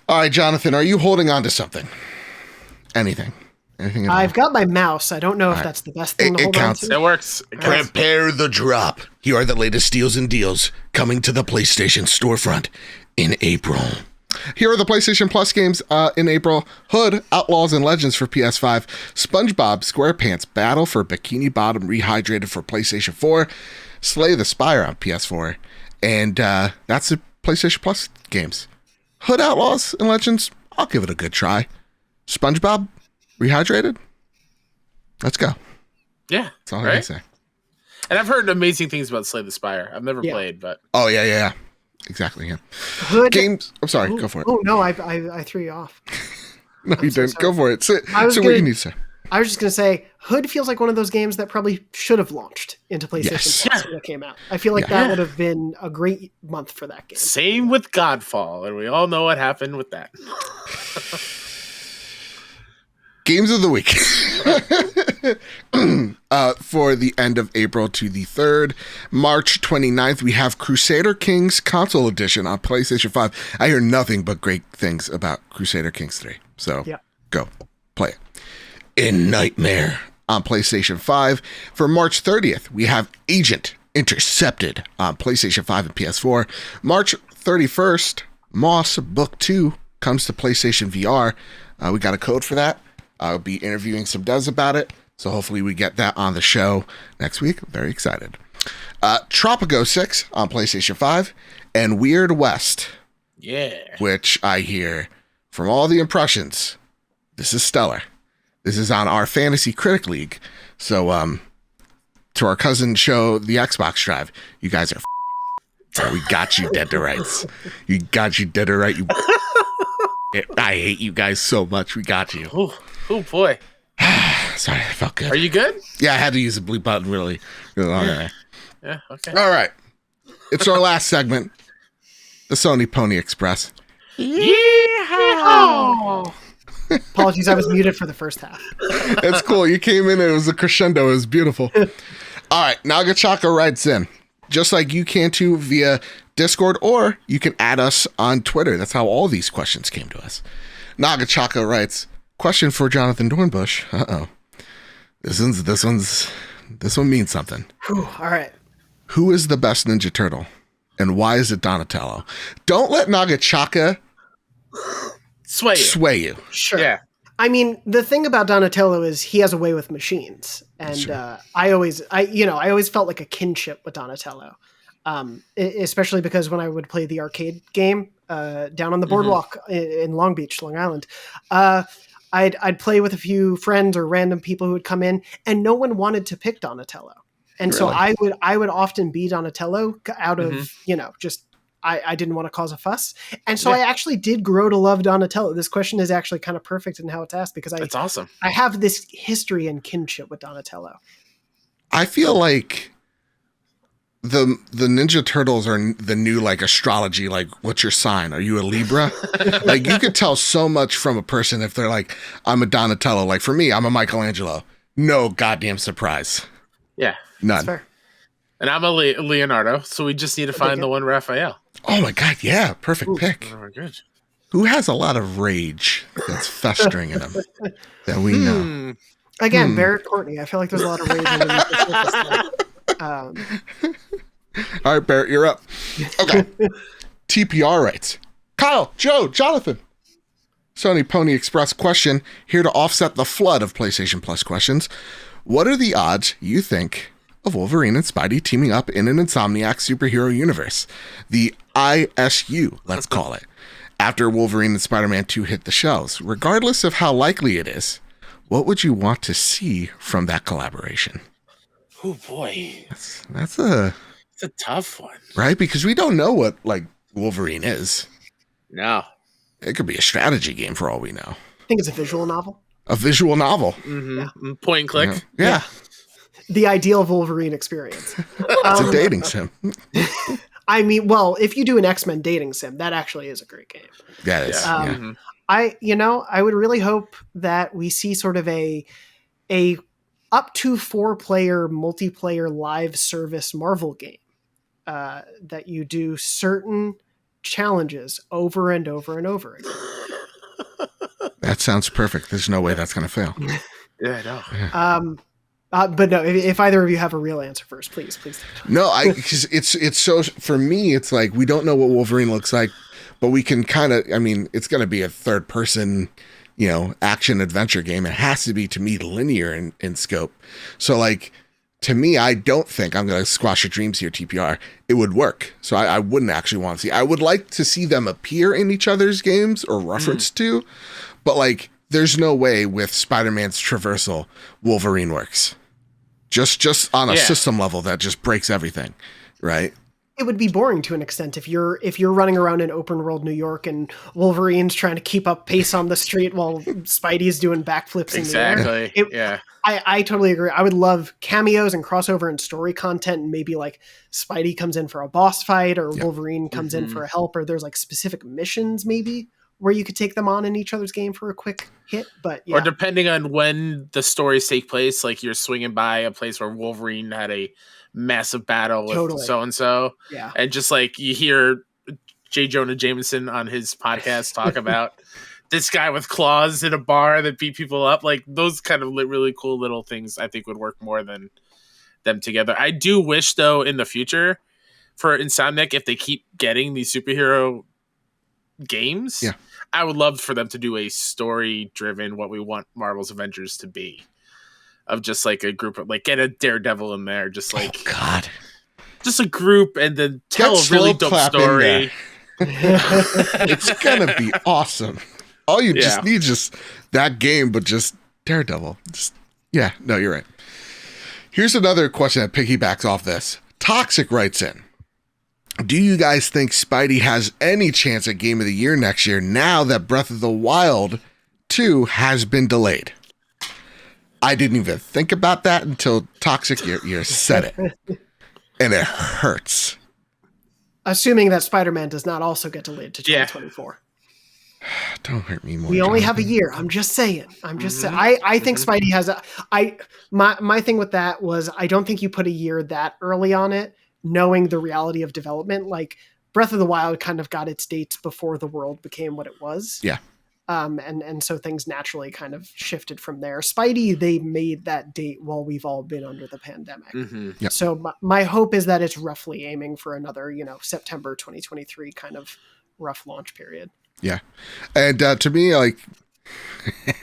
S1: All right, Jonathan, are you holding on to something? Anything at all?
S3: I've got my mouse. I don't know if that's the best thing to hold
S1: counts.
S3: on to.
S2: It works. It counts.
S1: Prepare the drop. Here are the latest steals and deals coming to the PlayStation storefront in April. Here are the PlayStation Plus games in April. Hood, Outlaws and Legends for PS5. SpongeBob SquarePants Battle for Bikini Bottom Rehydrated for PlayStation 4. Slay the Spire on PS4. And that's the PlayStation Plus games. Hood, Outlaws and Legends, I'll give it a good try. SpongeBob Rehydrated, let's go.
S2: Yeah.
S1: That's all I can say.
S2: And I've heard amazing things about Slay the Spire. I've never played, but...
S1: Oh, yeah. Exactly, yeah.
S3: Hood,
S1: Games... I'm sorry, go for it.
S3: Oh, no, I threw you off.
S1: No, you didn't. Go for it. Say what you need to say.
S3: I was just going to say, Hood feels like one of those games that probably should have launched into PlayStation Plus when it came out. I feel like that would have been a great month for that game.
S2: Same with Godfall, and we all know what happened with that.
S1: Games of the week. For the end of April to the 3rd, March 29th, we have Crusader Kings Console Edition on PlayStation 5. I hear nothing but great things about Crusader Kings 3. So go play it. In Nightmare on PlayStation 5. For March 30th, we have Agent Intercepted on PlayStation 5 and PS4. March 31st, Moss Book 2 comes to PlayStation VR. We got a code for that. I'll be interviewing some devs about it, so hopefully we get that on the show next week. Very excited. Tropico 6 on PlayStation 5, and Weird West.
S2: Yeah.
S1: Which I hear from all the impressions, this is stellar. This is on our Fantasy Critic League. So, to our cousin show, the Xbox Drive, you guys are we got you dead to rights. You got you dead to right. I hate you guys so much. We got you.
S2: Oh boy.
S1: Sorry, I felt good.
S2: Are you good?
S1: Yeah, I had to use the bleep button really long.
S2: Yeah, okay.
S1: All right. It's our last segment. The Sony Pony Express.
S2: Yeehaw!
S3: Apologies, I was muted for the first half.
S1: It's cool. You came in and it was a crescendo. It was beautiful. All right. Nagachaka writes in, just like you can too via Discord, or you can add us on Twitter. That's how all these questions came to us. Nagachaka writes, question for Johnathon Dornbush. Uh-oh. This one means something.
S3: Whew, all right.
S1: Who is the best Ninja Turtle? And why is it Donatello? Don't let Nagachaka sway you.
S3: Sure.
S2: Yeah.
S3: I mean, the thing about Donatello is he has a way with machines, and
S1: Sure.
S3: I always felt like a kinship with Donatello, especially because when I would play the arcade game down on the boardwalk in Long Beach, Long Island, I'd play with a few friends or random people who would come in, and no one wanted to pick Donatello, and so I would often be Donatello out of just. I didn't want to cause a fuss. And so I actually did grow to love Donatello. This question is actually kind of perfect in how it's asked because
S2: That's awesome.
S3: I have this history and kinship with Donatello.
S1: I feel like the Ninja Turtles are the new like astrology, like what's your sign? Are you a Libra? Like you could tell so much from a person if they're like, I'm a Donatello. Like for me, I'm a Michelangelo. No goddamn surprise.
S2: Yeah.
S1: None.
S3: That's fair.
S2: And I'm a Leonardo, so we just need to find the one Raphael.
S1: Oh my God. Yeah. Perfect pick.
S2: Oh, we're good.
S1: Who has a lot of rage that's festering in him that we know?
S3: Again, Barrett Courtney. I feel like there's a lot of rage underneath the surface there.
S1: All right, Barrett, you're up. Okay. TPR writes, Kyle, Joe, Jonathan. Sony Pony Express question, here to offset the flood of PlayStation Plus questions. What are the odds you think of Wolverine and Spidey teaming up in an Insomniac superhero universe? The ISU, let's call it. After Wolverine and Spider-Man 2 hit the shelves, regardless of how likely it is, what would you want to see from that collaboration?
S2: Oh boy,
S1: That's a
S2: tough one,
S1: right? Because we don't know what like Wolverine is.
S2: No.
S1: It could be a strategy game for all we know.
S3: I think it's a visual novel.
S1: A visual novel.
S2: Mm-hmm. Point and click.
S1: Yeah.
S3: The ideal Wolverine experience.
S1: It's a dating sim.
S3: I mean, well, if you do an X-Men dating sim, that actually is a great game.
S1: That is. Yeah.
S3: I would really hope that we see sort of a up to 4-player multiplayer live service Marvel game that you do certain challenges over and over and over again.
S1: That sounds perfect. There's no way that's going to fail.
S2: Yeah, I know.
S3: But no, if either of you have a real answer first, please.
S1: No, because it's so, for me, it's like, we don't know what Wolverine looks like, but we can kind of, I mean, it's going to be a third person, action adventure game. It has to be, to me, linear in scope. So like, to me, I don't think, I'm going to squash your dreams here, TPR, it would work. So I wouldn't actually want to see. I would like to see them appear in each other's games or reference to, but like, there's no way with Spider-Man's traversal Wolverine works. Just on a system level that just breaks everything, right?
S3: It would be boring to an extent if you're running around in open world New York and Wolverine's trying to keep up pace on the street while Spidey's doing backflips in the air.
S2: Yeah.
S3: I totally agree. I would love cameos and crossover and story content, and maybe like Spidey comes in for a boss fight or Wolverine comes in for a help, or there's like specific missions maybe where you could take them on in each other's game for a quick hit. But yeah.
S2: Or depending on when the stories take place, like you're swinging by a place where Wolverine had a massive battle with so-and-so.
S3: Yeah.
S2: And just like you hear J. Jonah Jameson on his podcast talk about this guy with claws in a bar that beat people up. Like those kind of really cool little things I think would work more than them together. I do wish though in the future for Insomniac, if they keep getting these superhero games, I would love for them to do a story-driven, what we want Marvel's Avengers to be, of just like a group of like get a Daredevil in there, just like just a group, and then tell a really dope story.
S1: It's gonna be awesome. All you just need just that game, but just Daredevil. No, you're right. Here's another question that piggybacks off this. Toxic writes in, do you guys think Spidey has any chance at Game of the Year next year now that Breath of the Wild 2 has been delayed? I didn't even think about that until Toxic you said it. And it hurts.
S3: Assuming that Spider-Man does not also get delayed to
S2: Yeah.
S3: 2024.
S1: Don't hurt me more.
S3: We only have a
S1: Jonathan.
S3: year. I'm just saying. I think Spidey has my thing with that was I don't think you put a year that early on it, knowing the reality of development. Like Breath of the Wild kind of got its dates before the world became what it was.
S1: Yeah.
S3: And so things naturally kind of shifted from there. Spidey, they made that date while we've all been under the pandemic.
S1: Yep.
S3: So my hope is that it's roughly aiming for another, September 2023 kind of rough launch period.
S1: Yeah. And to me, like,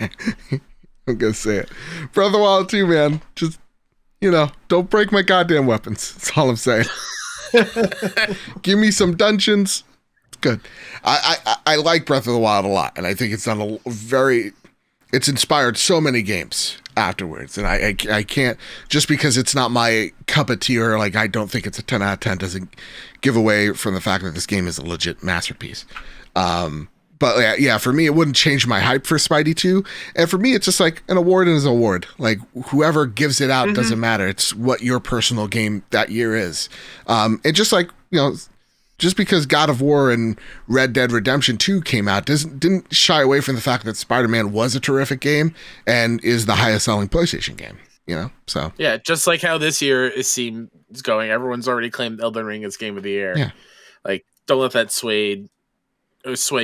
S1: I'm going to say it. Breath of the Wild 2, man. Just, don't break my goddamn weapons. That's all I'm saying. Give me some dungeons. It's good. I like Breath of the Wild a lot. And I think it's done it's inspired so many games afterwards. And I can't, just because it's not my cup of tea or like I don't think it's a 10 out of 10 doesn't give away from the fact that this game is a legit masterpiece. But yeah, for me, it wouldn't change my hype for Spidey 2. And for me, it's just like an award is an award. Like whoever gives it out doesn't matter. It's what your personal game that year is. And just like, just because God of War and Red Dead Redemption 2 came out didn't shy away from the fact that Spider-Man was a terrific game and is the highest selling PlayStation game, so.
S2: Yeah, just like how this year is going. Everyone's already claimed Elden Ring as Game of the Year.
S1: Yeah.
S2: Like, don't let that sway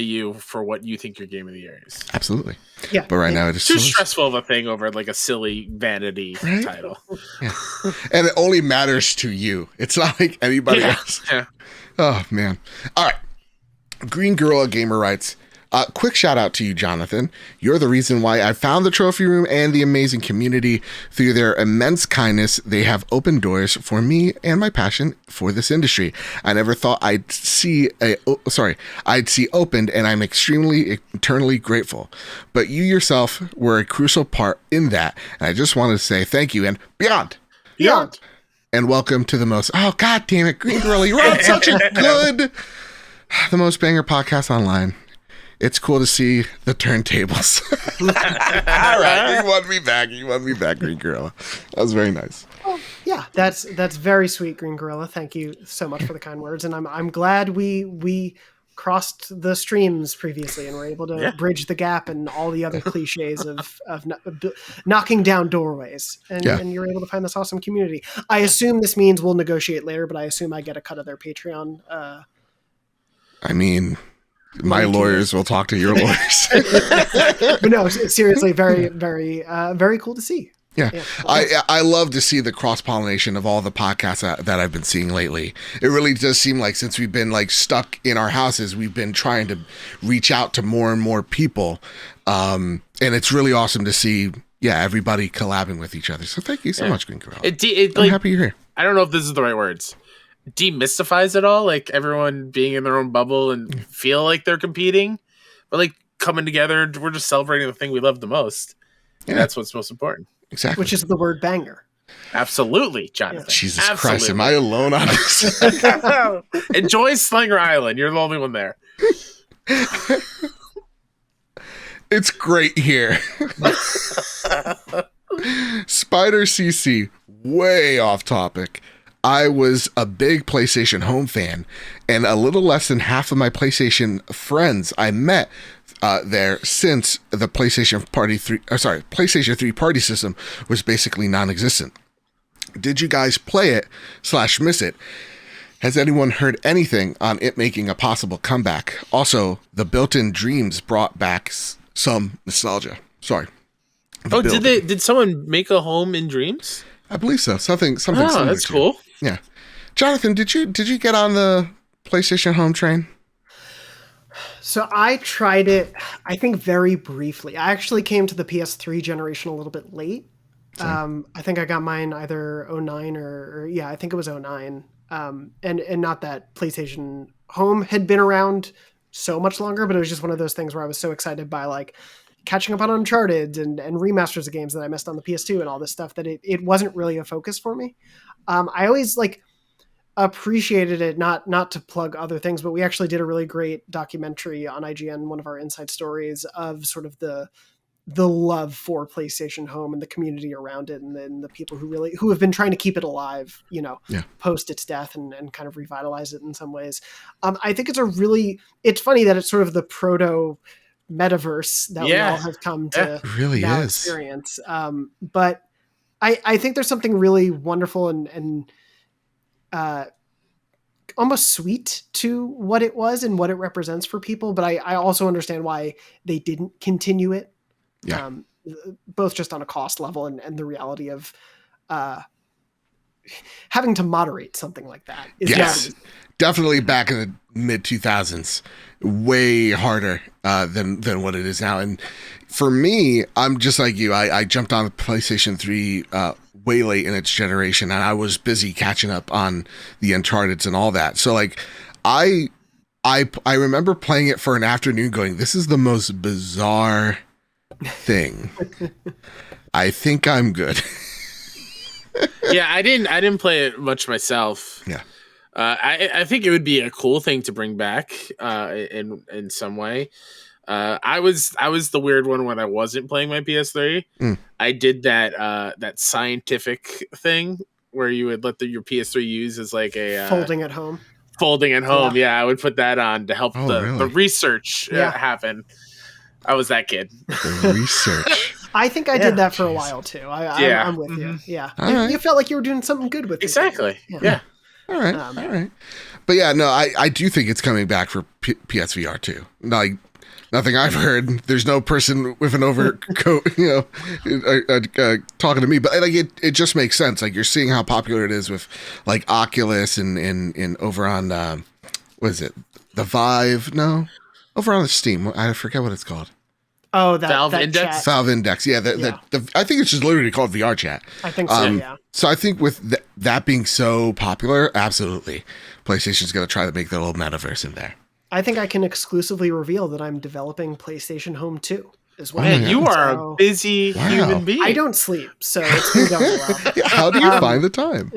S2: you for what you think your Game of the Year is.
S1: Absolutely.
S3: Yeah.
S1: But right now it is
S2: too stressful of a thing over like a silly vanity title.
S1: Yeah. And it only matters to you. It's not like anybody else.
S2: Yeah.
S1: Oh man. All right. Green Gorilla Gamer writes, quick shout out to you, Jonathan. You're the reason why I found the trophy room and the amazing community. Through their immense kindness, they have opened doors for me and my passion for this industry. I never thought I'd see opened, and I'm extremely eternally grateful. But you yourself were a crucial part in that, and I just wanted to say thank you and beyond. And welcome to the most, oh god damn it, Green Gorilla, you're on such a good, the most banger podcast online. It's cool to see the turntables. All right, you want me back, Green Gorilla. That was very nice.
S3: Well, yeah, that's very sweet, Green Gorilla. Thank you so much for the kind words, and I'm glad we crossed the streams previously and were able to bridge the gap and all the other cliches of knocking down doorways, and you're able to find this awesome community. I assume this means we'll negotiate later, but I assume I get a cut of their Patreon.
S1: I mean, my lawyers will talk to your lawyers.
S3: But no, seriously, very, very, very cool to see.
S1: Yeah. I love to see the cross-pollination of all the podcasts that I've been seeing lately. It really does seem like since we've been like stuck in our houses, we've been trying to reach out to more and more people. And it's really awesome to see, everybody collabing with each other. So thank you so much, Green Gorilla. I'm happy you're here.
S2: I don't know if this is the right words. Demystifies it all, like everyone being in their own bubble and feel like they're competing, but like coming together, we're just celebrating the thing we love the most. And that's what's most important.
S1: Exactly.
S3: Which is the word banger.
S2: Absolutely, Jonathan.
S1: Jesus Christ, am I alone on this?
S2: Enjoy Slinger Island. You're the only one there.
S1: It's great here. Spider CC, way off topic. I was a big PlayStation Home fan, and a little less than half of my PlayStation friends I met there since the PlayStation 3 party system was basically non-existent. Did you guys play it / miss it? Has anyone heard anything on it making a possible comeback? Also, the built-in dreams brought back some nostalgia. Sorry.
S2: Did someone make a home in Dreams?
S1: I believe so. Something similar.
S2: That's cool.
S1: Yeah. Jonathan, did you get on the PlayStation Home train?
S3: So I tried it, I think, very briefly. I actually came to the PS3 generation a little bit late. I think I got mine either 09 or I think it was 09. And not that PlayStation Home had been around so much longer, but it was just one of those things where I was so excited by like catching up on Uncharted and remasters of games that I missed on the PS2 and all this stuff that it wasn't really a focus for me. I always appreciated it, not to plug other things, but we actually did a really great documentary on IGN, one of our inside stories of sort of the the love for PlayStation Home and the community around it, and then the people who have been trying to keep it alive, post its death and kind of revitalize it in some ways. I think it's funny that it's sort of the proto metaverse that we all have come to experience. But I think there's something really wonderful and almost sweet to what it was and what it represents for people. But I also understand why they didn't continue it. Yeah. Both just on a cost level and the reality of having to moderate something like that.
S1: Definitely back in the mid 2000s, way harder than what it is now. And for me, I'm just like you. I jumped on the PlayStation 3 way late in its generation, and I was busy catching up on the Uncharted's and all that. So like, I remember playing it for an afternoon, going, "This is the most bizarre thing. I think I'm good."
S2: Yeah, I didn't play it much myself.
S1: Yeah.
S2: I think it would be a cool thing to bring back in some way. I was the weird one when I wasn't playing my PS3. I did that scientific thing where you would let your PS3 use as like a
S3: folding at home.
S2: Yeah, I would put that on to help the research happen. I was that kid.
S1: The research.
S3: I think I did that for a while too. I'm with you. Yeah, you felt like you were doing something good with it.
S2: Exactly. Yeah.
S1: All right. But yeah, no, I do think it's coming back for PSVR too. Like, nothing I've heard. There's no person with an overcoat, talking to me. But like, it just makes sense. Like, you're seeing how popular it is with like Oculus and over on what is it? The Vive? No, over on the Steam. I forget what it's called.
S3: Oh, that
S2: Valve Index.
S3: Chat.
S1: Valve Index. Yeah, I think it's just literally called VR Chat.
S3: I think so. Yeah.
S1: So I think with that being so popular, absolutely, PlayStation's going to try to make their little metaverse in there.
S3: I think I can exclusively reveal that I'm developing PlayStation Home 2 as well.
S2: Man, you are a busy human being.
S3: I don't sleep, so it's been going well.
S1: How do you find the time?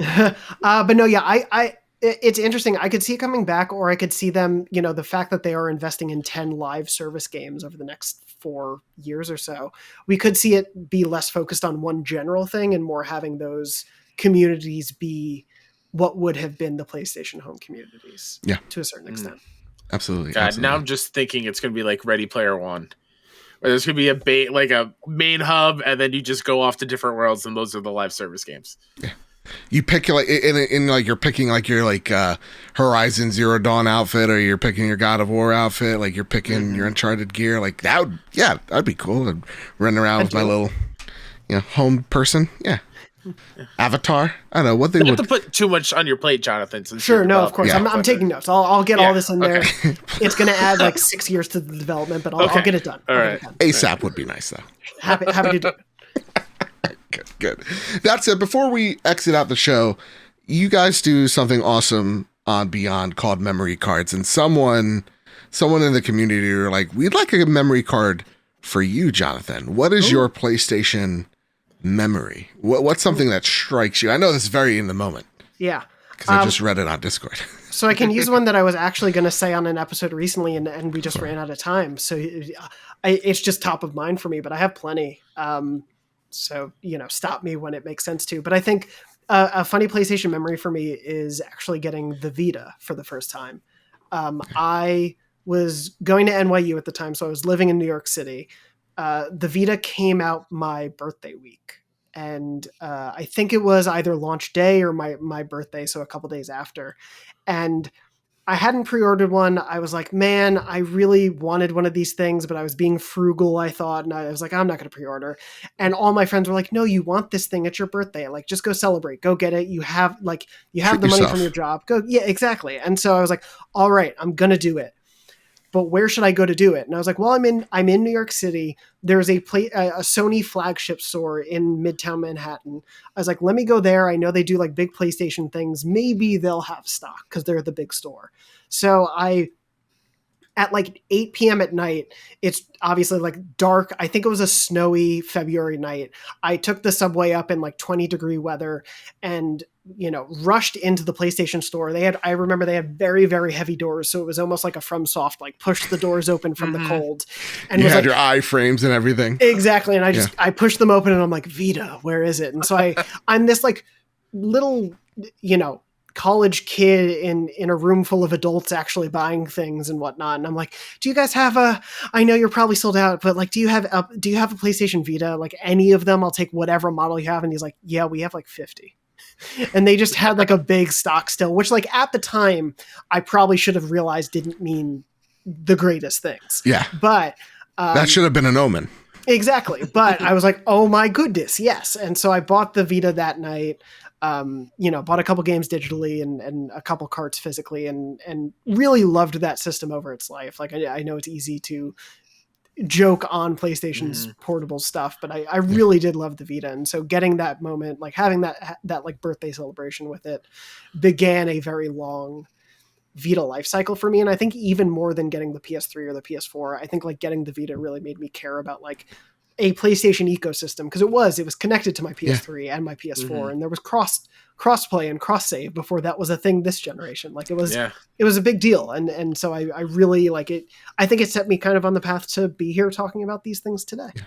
S3: But no, yeah, it's interesting. I could see it coming back, or I could see them, the fact that they are investing in 10 live service games over the next 4 years or so. We could see it be less focused on one general thing and more having those communities be what would have been the PlayStation Home communities.
S1: Yeah.
S3: To a certain extent.
S1: Absolutely.
S2: God,
S1: absolutely.
S2: now I'm just thinking it's going to be like Ready Player One, where there's going to be a main hub, and then you just go off to different worlds, and those are the live service games.
S1: Yeah. You pick like in like you're picking like your like Horizon Zero Dawn outfit, or you're picking your God of War outfit, like you're picking your Uncharted gear. Like that'd be cool. I'd run around with my little home person. Yeah. Avatar. I don't know what they would
S2: have to put too much on your plate, Jonathan.
S3: Sure, no, of course. I'm taking notes. I'll get all this in there.
S1: Okay.
S3: It's going to add like 6 years to the development, but I'll get it done.
S2: All right.
S1: ASAP would be nice though.
S3: Happy to do it.
S1: Good. That's it. Before we exit out the show, you guys do something awesome on Beyond called memory cards, and someone in the community are like, we'd like a memory card for you, Jonathan. What is your PlayStation memory? What's something that strikes you? I know this is very in the moment.
S3: Yeah.
S1: Because I just read it on Discord.
S3: So I can use one that I was actually going to say on an episode recently, and we just ran out of time. So it's just top of mind for me, but I have plenty. So, stop me when it makes sense to. But I think a funny PlayStation memory for me is actually getting the Vita for the first time. I was going to NYU at the time, so I was living in New York City. The Vita came out my birthday week. And I think it was either launch day or my birthday, so a couple days after. And I hadn't pre-ordered one. I was like, man, I really wanted one of these things, but I was being frugal, I thought. And I was like, I'm not going to pre-order. And all my friends were like, no, you want this thing. It's your birthday. Like, just go celebrate. Go get it. You have the money from your job. Go. Yeah, exactly. And so I was like, all right, I'm going to do it. But where should I go to do it? And I was like, well, I'm in New York City. There's a Sony flagship store in Midtown Manhattan. I was like, let me go there. I know they do like big PlayStation things. Maybe they'll have stock because they're the big store. So at like 8 p.m. at night, it's obviously like dark. I think it was a snowy February night. I took the subway up in like 20-degree weather and rushed into the PlayStation store. I remember they had very, very heavy doors. So it was almost like a FromSoft, like push the doors open from the cold. And
S1: you
S3: was
S1: had
S3: like,
S1: your iframes and everything.
S3: Exactly. And I pushed them open and I'm like, Vita, where is it? And so I'm this like little, college kid in a room full of adults actually buying things and whatnot. And I'm like, do you guys have I know you're probably sold out, but like, do you have a PlayStation Vita? Like any of them, I'll take whatever model you have. And he's like, yeah, we have like 50. And they just had like a big stock still, which like at the time I probably should have realized didn't mean the greatest things.
S1: Yeah.
S3: But
S1: that should have been an omen.
S3: Exactly. But I was like, oh my goodness. Yes. And so I bought the Vita that night, bought a couple games digitally and a couple carts physically and really loved that system over its life. Like I know it's easy to joke on PlayStation's portable stuff, but I really did love the Vita. And so getting that moment, like having that like birthday celebration with it began a very long Vita life cycle for me. And I think even more than getting the PS3 or the PS4, I think like getting the Vita really made me care about like a PlayStation ecosystem, because it was connected to my PS3 and my PS4 and there was crossplay and cross save before that was a thing this generation. Like it was a big deal. And so I really like it. I think it set me kind of on the path to be here talking about these things today.
S1: Yeah.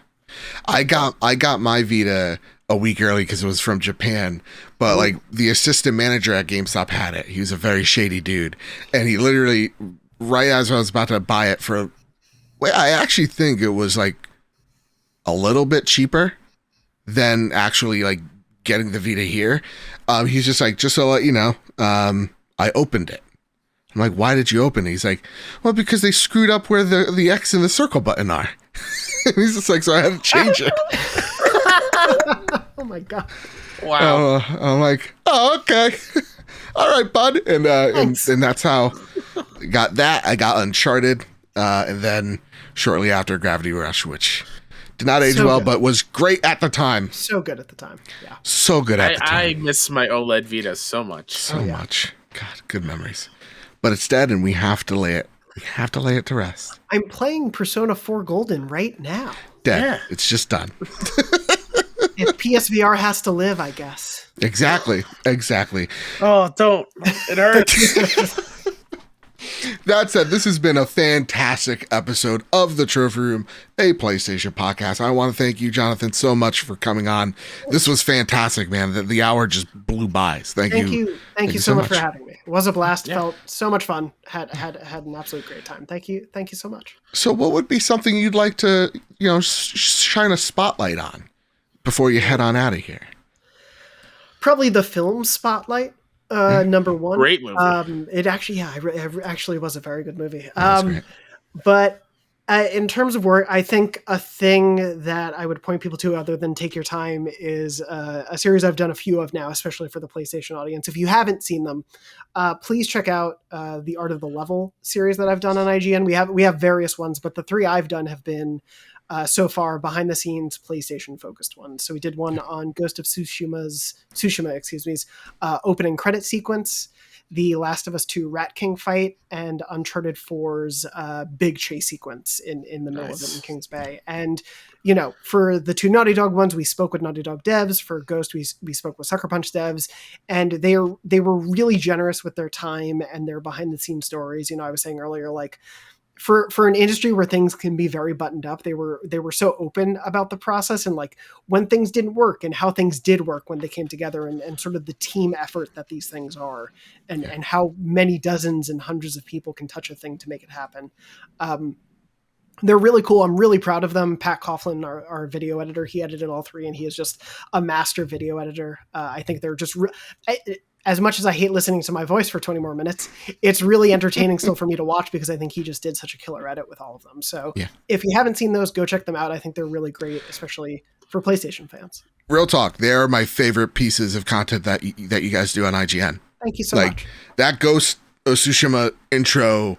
S1: I got my Vita a week early because it was from Japan, but like the assistant manager at GameStop had it. He was a very shady dude, and he literally, right as I was about to buy it I actually think it was like a little bit cheaper than actually like getting the Vita here. He's just like, just to let you know, I opened it. I'm like, why did you open it? He's like, well, because they screwed up where the X and the circle button are. And he's just like, so I had to change it.
S3: Oh my God.
S2: Wow.
S1: I'm like, oh, okay. All right, bud. And that's how I got that. I got Uncharted. And then shortly after Gravity Rush, which did not age well, but was great at the time.
S3: So good at the time. Yeah.
S1: So good at the time.
S2: I miss my OLED Vita so much.
S1: So much. God, good memories. But it's dead and we have to lay it to rest.
S3: I'm playing Persona 4 Golden right now.
S1: Dead. Yeah. It's just done.
S3: If PSVR has to live, I guess.
S1: Exactly.
S2: Oh, don't. It hurts.
S1: That said, this has been a fantastic episode of The Trophy Room, a PlayStation podcast. I want to thank you, Johnathon, so much for coming on. This was fantastic, man. The hour just blew by. Thank you.
S3: Thank you so much for having me. It was a blast. Yeah. Felt so much fun. Had an absolute great time. Thank you so much.
S1: So what would be something you'd like to, shine a spotlight on before you head on out of here?
S3: Probably the film spotlight. Number one,
S2: great movie.
S3: It actually was a very good movie. But in terms of work, I think a thing that I would point people to other than take your time is a series I've done a few of now, especially for the PlayStation audience. If you haven't seen them, please check out the Art of the Level series that I've done on IGN. We have various ones, but the three I've done have been so far behind the scenes PlayStation focused ones. So we did one on Ghost of Tsushima's opening credit sequence, the Last of Us 2 Rat King fight, and Uncharted 4's big chase sequence in the middle of it in Kings Bay. And, for the two Naughty Dog ones, we spoke with Naughty Dog devs. For Ghost, we spoke with Sucker Punch devs, and they were really generous with their time and their behind the scenes stories. I was saying earlier, like, for an industry where things can be very buttoned up, they were so open about the process and like when things didn't work and how things did work when they came together and sort of the team effort that these things are and how many dozens and hundreds of people can touch a thing to make it happen. They're really cool. I'm really proud of them. Pat Coughlin, our video editor, he edited all three and he is just a master video editor. I think they're just as much as I hate listening to my voice for 20 more minutes, it's really entertaining still for me to watch because I think he just did such a killer edit with all of them. So if you haven't seen those, go check them out. I think they're really great, especially for PlayStation fans.
S1: Real talk. They're my favorite pieces of content that you guys do on IGN.
S3: Thank you so much.
S1: That Ghost of Tsushima intro,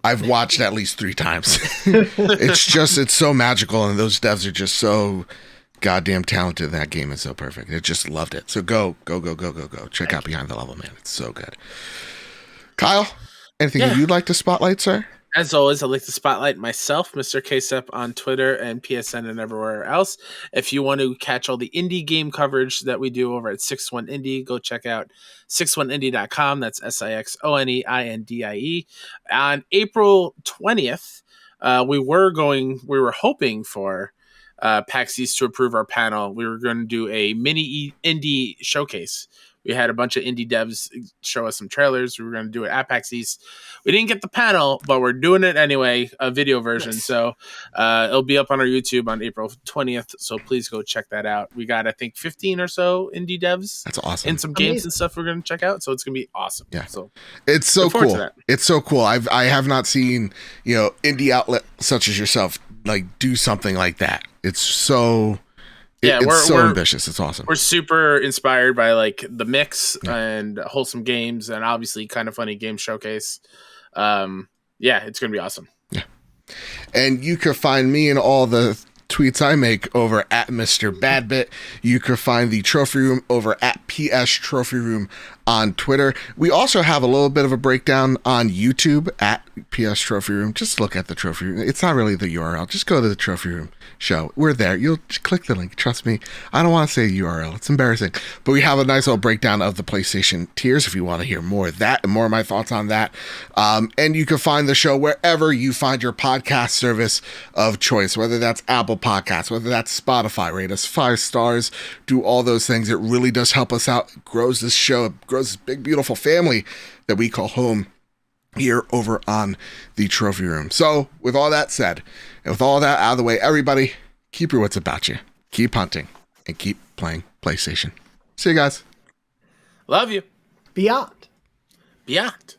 S1: I've watched at least 3 times. It's so magical. And those devs are just so goddamn talented. That game is so perfect. I just loved it. So go check out Behind the Level, man. It's so good. Kyle, anything you'd like to spotlight, sir?
S2: As always, I'd like to spotlight myself, Mr. KSEP, on Twitter and PSN and everywhere else. If you want to catch all the indie game coverage that we do over at 61 Indie, go check out 61indie.com. That's SIXONEINDIE. On April 20th, we were hoping for PAX East to approve our panel. We were going to do a mini indie showcase. We had a bunch of indie devs show us some trailers. We were going to do it at PAX East. We didn't get the panel, but we're doing it anyway, a video version.
S3: Nice.
S2: So it'll be up on our YouTube on April 20th. So please go check that out. We got, I think, 15 or so indie devs.
S1: That's awesome.
S2: And some games and stuff we're going to check out. So it's going to be awesome.
S1: Yeah.
S2: So
S1: it's so
S2: look forward to
S1: cool.
S2: that.
S1: It's so cool. I have not seen, indie outlet such as yourself like do something like that. It's so it's so ambitious. It's awesome.
S2: We're super inspired by like the mix and wholesome games and obviously Kind of Funny game showcase. It's gonna be awesome.
S1: Yeah. And you can find me and all the tweets I make over at Mr. Badbit. You can find the Trophy Room over at PS Trophy Room on Twitter. We also have a little bit of a breakdown on YouTube at PS Trophy Room. Just look at the Trophy Room. It's not really the URL. Just go to the Trophy Room show. We're there. You'll just click the link. Trust me. I don't want to say URL. It's embarrassing. But we have a nice little breakdown of the PlayStation tiers if you want to hear more of that and more of my thoughts on that. And you can find the show wherever you find your podcast service of choice, whether that's Apple Podcasts, whether that's Spotify. Rate us 5 stars. Do all those things. It really does help us out. It grows this show. It grows this big, beautiful family that we call home here over on the Trophy Room. So with all that said, and with all that out of the way, everybody, keep your wits about you. Keep hunting and keep playing PlayStation. See you guys.
S2: Love you.
S3: Beyond.
S2: Beyond.